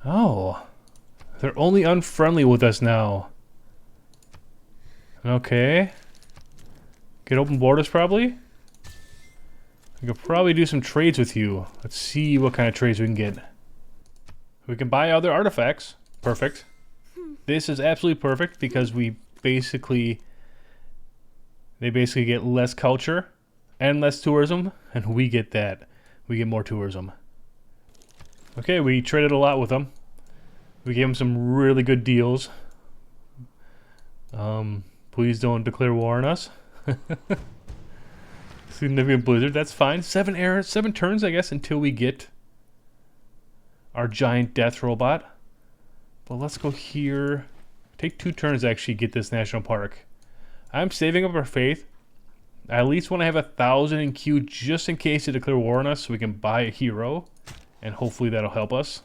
[SPEAKER 1] Oh. They're only unfriendly with us now. Okay. Get open borders probably? We could probably do some trades with you. Let's see what kind of trades we can get. We can buy other artifacts. Perfect. This is absolutely perfect because they basically get less culture and less tourism, and we get that. We get more tourism. Okay, we traded a lot with them. We gave them some really good deals. Please don't declare war on us. Significant blizzard, that's fine. 7 turns, I guess, until we get our giant death robot. But let's go here. Take 2 turns to actually get this national park. I'm saving up our faith. I at least want to have 1,000 in queue just in case they declare war on us so we can buy a hero. And hopefully that'll help us.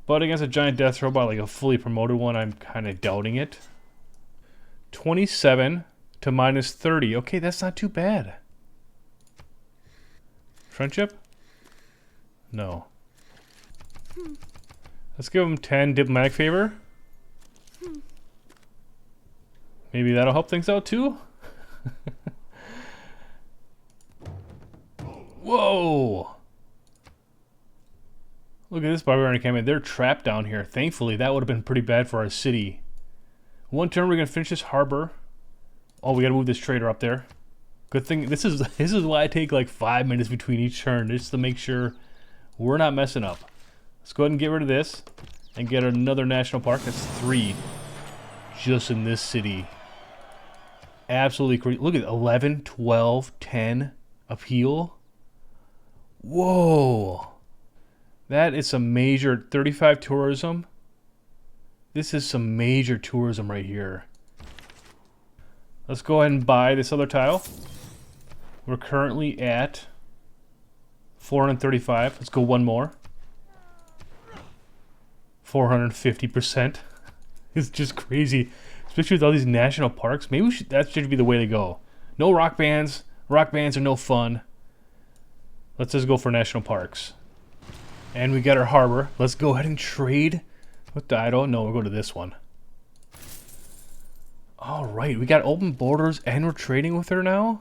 [SPEAKER 1] But against a giant death robot, like a fully promoted one, I'm kind of doubting it. 27 to minus 30. Okay, that's not too bad. Friendship? No. Let's give him 10 diplomatic favor. Maybe that'll help things out too. Whoa! Look at this barbarian encampment. They're trapped down here. Thankfully, that would have been pretty bad for our city. 1 turn, we're gonna finish this harbor. Oh, we gotta move this trader up there. Good thing. This is why I take like 5 minutes between each turn, just to make sure we're not messing up. Let's go ahead and get rid of this and get another national park. That's 3, just in this city. Absolutely crazy. Look at 11, 12, 10 appeal. Whoa. That is some major 35 tourism. This is some major tourism right here. Let's go ahead and buy this other tile. We're currently at 435. Let's go 1 more. 450%. It's just crazy. Especially with all these national parks. Maybe that should be the way to go. No rock bands. Rock bands are no fun. Let's just go for national parks. And we got our harbor. Let's go ahead and trade with Dido. No, we'll go to this one. Alright, we got open borders and we're trading with her now.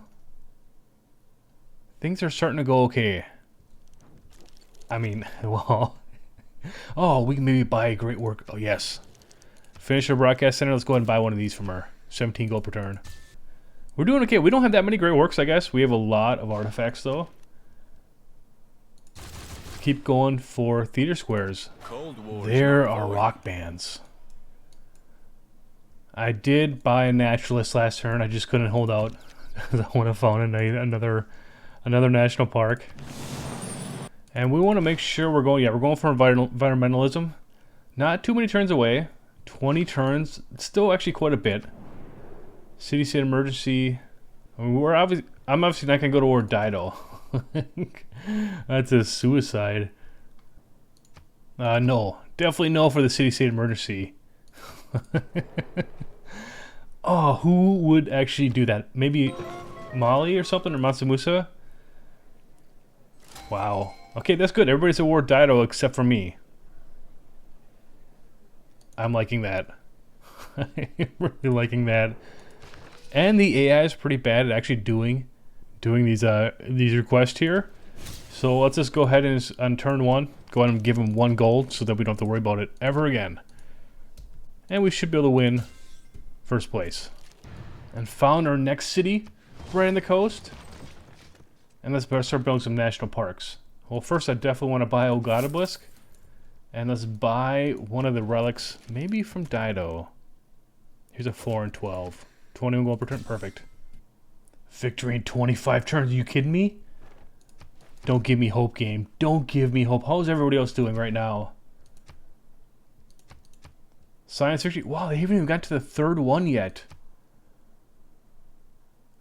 [SPEAKER 1] Things are starting to go okay. I mean, well... Oh, we can maybe buy a great work. Oh, yes. Finish our broadcast center. Let's go ahead and buy one of these from her. 17 gold per turn. We're doing okay. We don't have that many great works, I guess. We have a lot of artifacts, though. Keep going for theater squares. There are rock bands. I did buy a naturalist last turn. I just couldn't hold out. I want to find another national park. And we want to make sure we're going. Yeah, we're going for environmentalism. Not too many turns away. 20 turns. Still actually quite a bit. City state emergency. I mean, I'm obviously not gonna go to war Dido. That's a suicide. No, definitely no for the city state emergency. Oh, who would actually do that? Maybe Mali or something, or Matsumusa? Wow. Okay, that's good. Everybody's at war Dido except for me. I'm liking that. I'm really liking that. And the AI is pretty bad at actually doing these requests here. So let's just go ahead and on turn 1, go ahead and give him 1 gold so that we don't have to worry about it ever again. And we should be able to win first place. And found our next city right on the coast. And let's start building some national parks. Well, first I definitely want to buy Ogadabalisk. And let's buy one of the relics, maybe from Dido. Here's a 4 and 12. 21 gold per turn, perfect. Victory in 25 turns, are you kidding me? Don't give me hope, game. Don't give me hope. How's everybody else doing right now? Science victory. Wow, they haven't even got to the 3rd one yet.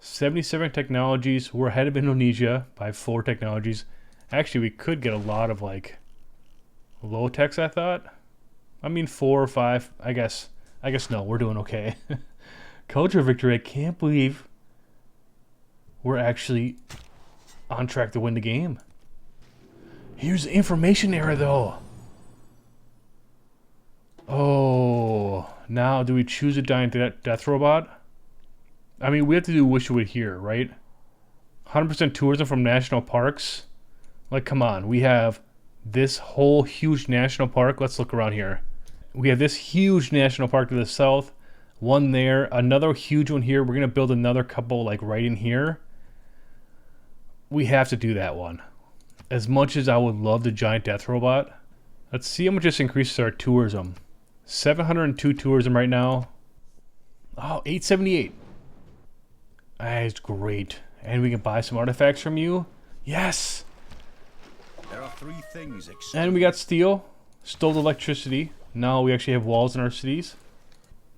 [SPEAKER 1] 77 technologies. We're ahead of Indonesia by 4 technologies. Actually, we could get a lot of, like, low techs, I thought. I mean, 4 or 5. I guess no, we're doing okay. Culture victory. I can't believe we're actually on track to win the game. Here's the information error, though. Oh, now do we choose a giant death robot? I mean, we have to do wish it would here, right? 100% tourism from national parks. Like, come on. We have this whole huge national park. Let's look around here. We have this huge national park to the south. One there. Another huge one here. We're going to build another couple, like, right in here. We have to do that one. As much as I would love the giant death robot. Let's see how much this increases our tourism. 702 tourism right now. Oh, 878. That's great. And we can buy some artifacts from you. Yes!
[SPEAKER 2] There are three things.
[SPEAKER 1] And we got steel. Stole electricity. Now we actually have walls in our cities.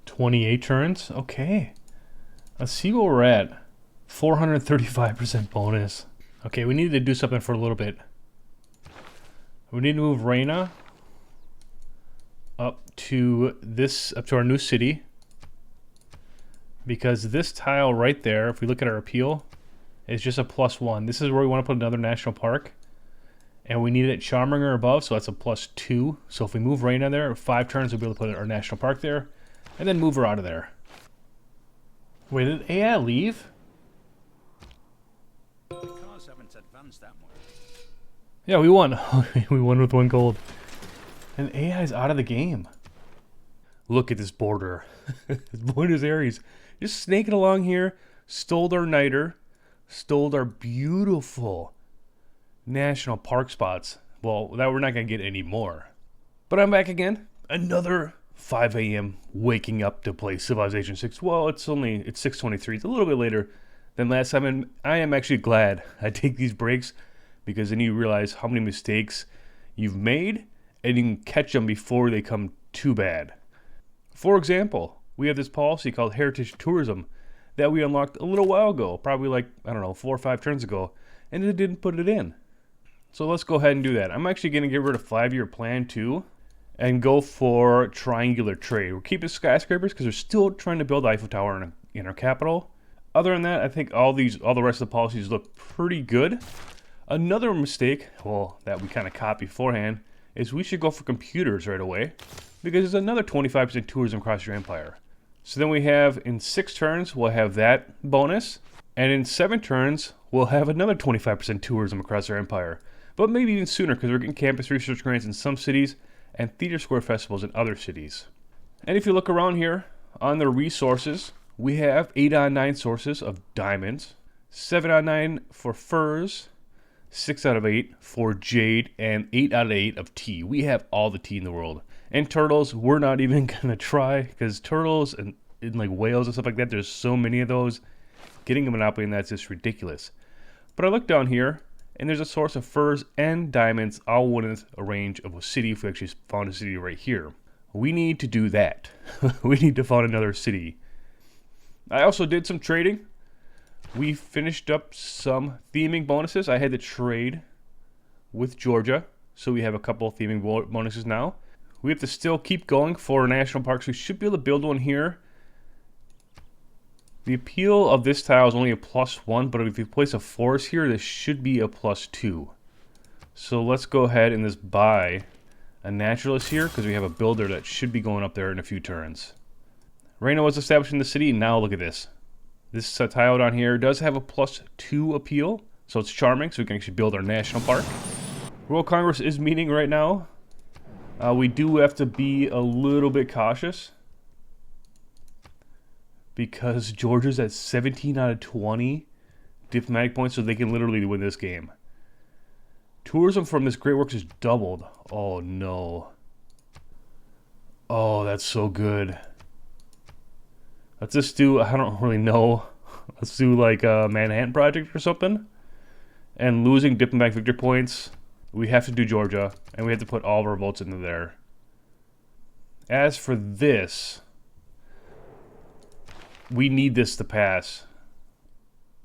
[SPEAKER 1] 28 turns. Okay. Let's see where we're at. 435% bonus. Okay, we need to do something for a little bit. We need to move Reina up to our new city. Because this tile right there, if we look at our appeal, is just a +1. This is where we want to put another national park. And we need it at Charming or above, so that's a +2. So if we move Reina there, 5 turns, we'll be able to put our national park there. And then move her out of there. Wait, did AI leave?
[SPEAKER 2] The cars haven't advanced that much.
[SPEAKER 1] Yeah, we won. We won with 1 gold. And AI's out of the game. Look at this border. Buenos Aires. Just snaking along here. Stole our niter. Stole our beautiful national park spots. Well, that we're not going to get any more. But I'm back again. Another 5 a.m. waking up to play Civilization 6. Well, it's 6:23. It's a little bit later than last time. And I am actually glad I take these breaks. Because then you realize how many mistakes you've made. And you can catch them before they come too bad. For example, we have this policy called Heritage Tourism that we unlocked a little while ago, probably like, I don't know, 4 or 5 turns ago, and it didn't put it in. So let's go ahead and do that. I'm actually going to get rid of 5-year plan too and go for triangular trade. We're keeping skyscrapers because we're still trying to build the Eiffel Tower in our capital. Other than that, I think all the rest of the policies look pretty good. Another mistake, well, that we kind of caught beforehand, is we should go for computers right away. Because there's another 25% tourism across your empire. So then we have, in 6 turns, we'll have that bonus. And in 7 turns, we'll have another 25% tourism across our empire. But maybe even sooner, because we're getting campus research grants in some cities and theater square festivals in other cities. And if you look around here, on the resources, we have 8 out of 9 sources of diamonds, 7 out of 9 for furs, 6 out of 8 for jade, and 8 out of 8 of tea. We have all the tea in the world. And turtles, we're not even gonna try, because turtles and like whales and stuff like that, there's so many of those. Getting a monopoly in that's just ridiculous. But I look down here, and there's a source of furs and diamonds all within a range of a city if we actually found a city right here. We need to do that. We need to find another city. I also did some trading. We finished up some theming bonuses. I had to trade with Georgia, so we have a couple of theming bonuses now. We have to still keep going for national parks. We should be able to build one here. The appeal of this tile is only a +1, but if you place a forest here, this should be a +2. So let's go ahead and just buy a naturalist here, because we have a builder that should be going up there in a few turns. Reina was established in the city, and now look at this. This tile down here does have a +2 appeal, so it's charming, so we can actually build our national park. World Congress is meeting right now. We do have to be a little bit cautious because Georgia's at 17 out of 20 diplomatic points, so they can literally win this game. Tourism from this Great Works is doubled. Oh no. Oh, that's so good. Let's just do, I don't really know. Let's do like a Manhattan Project or something. And losing diplomatic victory points, we have to do Georgia, and we have to put all of our votes into there. As for this, we need this to pass.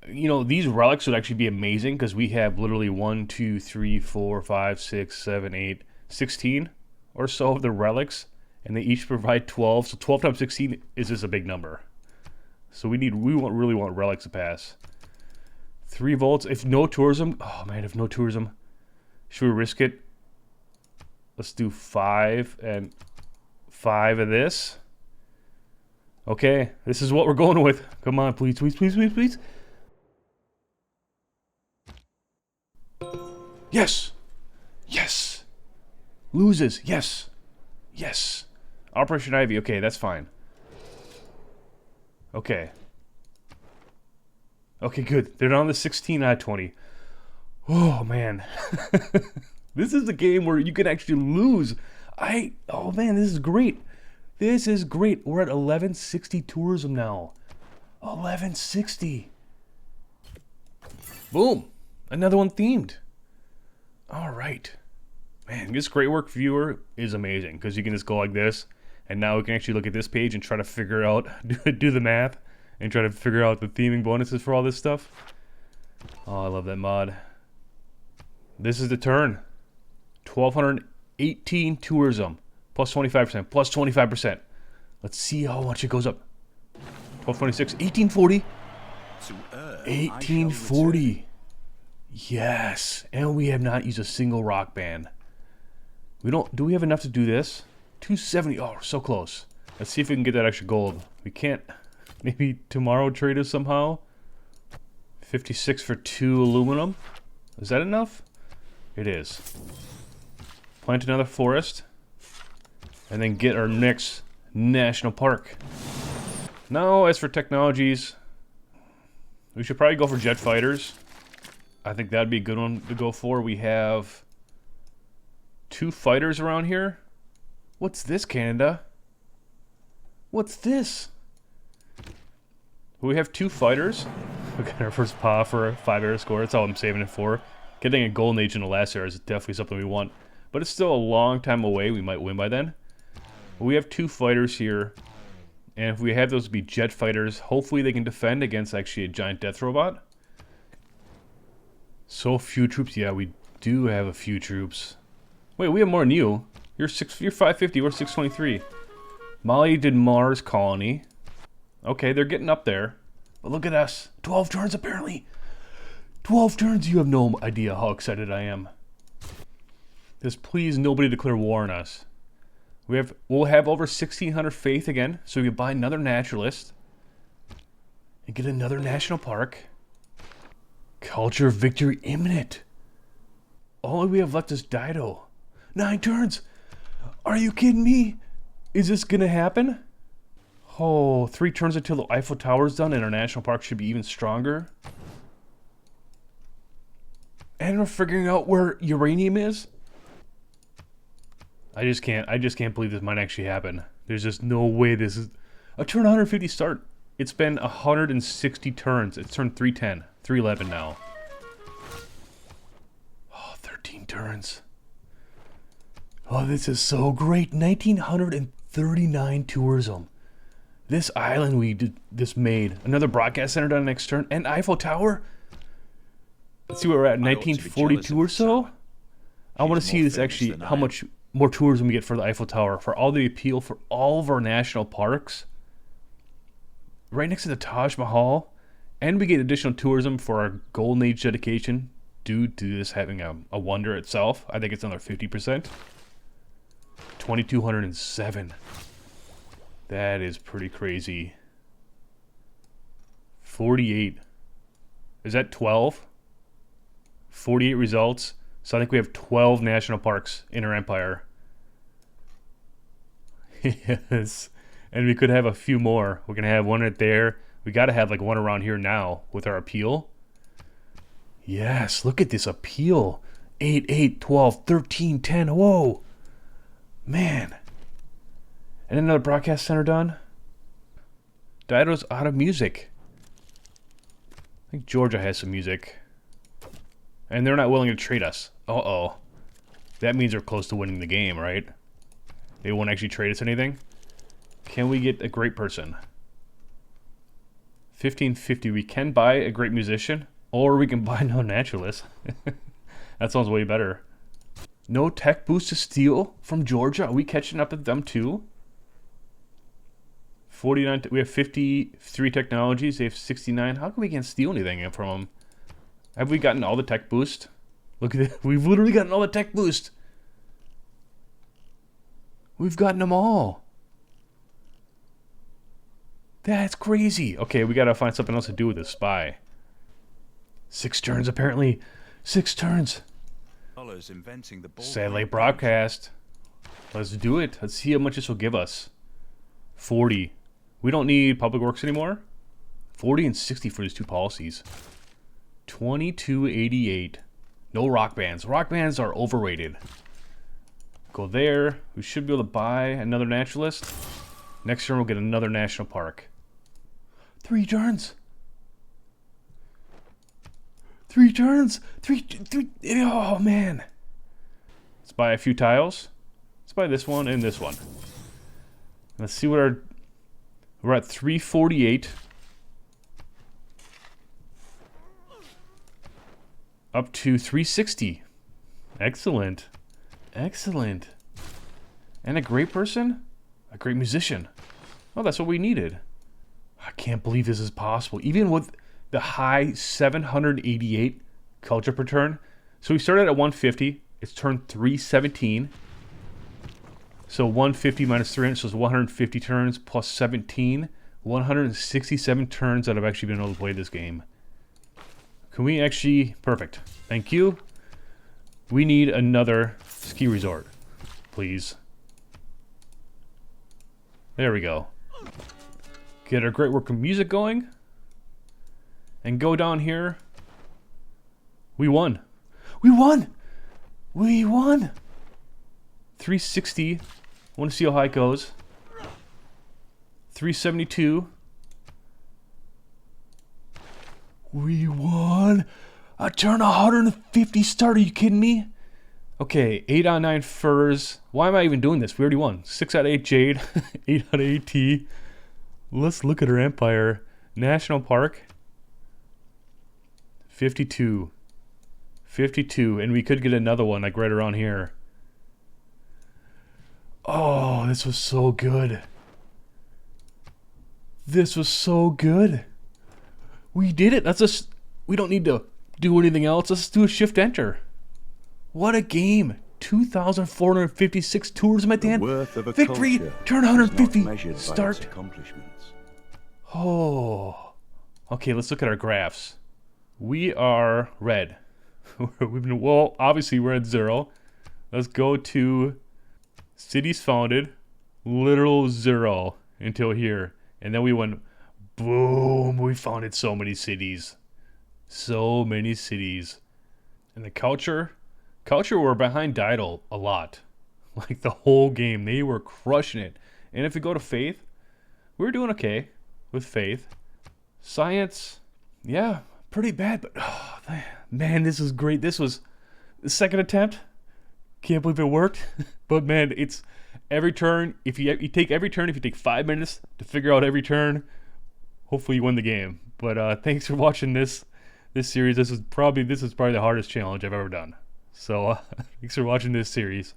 [SPEAKER 1] You know, these relics would actually be amazing because we have literally 1, 2, 3, 4, 5, 6, 7, 8, 16 or so of the relics, and they each provide 12. So 12 times 16 is just a big number. So really want relics to pass. 3 volts. If no tourism, oh man, if no tourism, should we risk it? Let's do 5 and 5 of this. Okay, this is what we're going with. Come on, please, please, please, please, please. Yes! Yes! Loses. Yes! Yes! Operation Ivy. Okay, that's fine. Okay. Okay, good. They're on the 16 out of 20. Oh, man. This is the game where you can actually lose. Oh, man, this is great. This is great. We're at 1160 tourism now. 1160. Boom. Another one themed. All right. Man, this Great Work Viewer is amazing because you can just go like this, and now we can actually look at this page and try to figure out, do the math, and try to figure out the theming bonuses for all this stuff. Oh, I love that mod. This is the turn. 1,218 tourism. Plus 25%. Plus 25%. Let's see how much it goes up. 1226. 1840. 1840. Yes. And we have not used a single rock band. Do we have enough to do this? 270. Oh, so close. Let's see if we can get that extra gold. We can't. Maybe tomorrow trade us somehow. 56 for 2 aluminum. Is that enough? It is. Plant another forest. And then get our next national park. Now, as for technologies, we should probably go for jet fighters. I think that'd be a good one to go for. We have 2 fighters around here. What's this, Canada? What's this? We have 2 fighters. We got our first paw for a 5-era score. That's all I'm saving it for. Getting a golden age in the last era is definitely something we want. But it's still a long time away. We might win by then. But we have 2 fighters here. And if we have those be jet fighters, hopefully they can defend against actually a giant death robot. So few troops. Yeah, we do have a few troops. Wait, we have more than you. You're 550. We're 623. Molly did Mars colony. Okay, they're getting up there. But look at us. 12 turns apparently. 12 turns. You have no idea how excited I am. Just please nobody declare war on us. We'll have over 1,600 faith again, so we can buy another naturalist and get another national park. Culture of victory imminent. All we have left is Dido. 9 turns. Are you kidding me? Is this gonna happen? Oh, 3 turns until the Eiffel Tower's done, and our national park should be even stronger. And we're figuring out where uranium is. I just can't believe this might actually happen. There's just no way this is a turn 150 start. It's been 160 turns. It's turned 310, 311 now. Oh, 13 turns. Oh, this is so great. 1,939 tourism. This island we just made. Another broadcast center done next turn. And Eiffel Tower. Let's see where we're at. 1942 or so. I want to see this actually, how much more tourism we get for the Eiffel Tower. For all the appeal for all of our national parks. Right next to the Taj Mahal. And we get additional tourism for our Golden Age dedication. Due to this having a wonder itself. I think it's another 50%. 2,207. That is pretty crazy. 48. Is that 12? 48 results. So I think we have 12 national parks in our empire. Yes. And we could have a few more. We're going to have one right there. We got to have like one around here now with our appeal. Yes, look at this appeal. 8, 8, 12, 13, 10. Whoa. Man. And another broadcast center done. Dido's out of music. I think Georgia has some music. And they're not willing to trade us. Uh-oh. That means they're close to winning the game, right? They won't actually trade us anything. Can we get a great person? 1550. We can buy a great musician. Or we can buy no naturalist. That sounds way better. No tech boost to steal from Georgia. Are we catching up with them too? 49. We have 53 technologies. They have 69. How come we can't steal anything from them? Have we gotten all the tech boost? Look at it. We've literally gotten all the tech boost. We've gotten them all. That's crazy. Okay, we gotta find something else to do with this spy. 6 turns, apparently. 6 turns.
[SPEAKER 2] Dollars inventing the ball.
[SPEAKER 1] Satellite broadcast. Let's do it. Let's see how much this will give us. 40. We don't need public works anymore. 40 and 60 for these 2 policies. 2288. No rock bands. Rock bands are overrated. Go there. We should be able to buy another naturalist. Next turn we'll get another national park. 3 turns. 3 turns. 3. Oh man. Let's buy a few tiles. Let's buy this one and this one. Let's see what our... We're at 348. Up to 360. Excellent. Excellent. And a great person? A great musician. Oh, that's what we needed. I can't believe this is possible. Even with the high 788 culture per turn. So we started at 150. It's turned 317. So 150 minus 300, so it's 150 turns plus 17. 167 turns that I've actually been able to play this game. Can we actually... Perfect. Thank you. We need another ski resort, please. There we go. Get our great work of music going. And go down here. We won. We won! We won! 360. I want to see how high it goes. 372. We won! A turn 150 start, are you kidding me? Okay, 8 out of 9 furs. Why am I even doing this? We already won. 6 out of 8 jade. 8 out of 8 tea. Let's look at our empire. National Park. 52. 52. And we could get another one like right around here. Oh, this was so good. This was so good. We did it. That's just... We don't need to do anything else. Let's do a shift enter. What a game. 2,456 tourism at the end. Victory. Turn 150. Start. Oh. Okay, let's look at our graphs. We are red. We've been... Well, obviously we're at 0. Let's go to cities founded. Literal 0 until here. And then we went... Boom. We founded so many cities. So many cities. And the culture were behind Deity a lot. Like the whole game. They were crushing it. And if we go to faith, we were doing okay with faith. Science, yeah, pretty bad. But oh, man, this is great. This was the second attempt. Can't believe it worked. But man, it's every turn. If you take every turn, if you take 5 minutes to figure out every turn, hopefully you win the game. But thanks for watching this series. This is probably the hardest challenge I've ever done. So thanks for watching this series.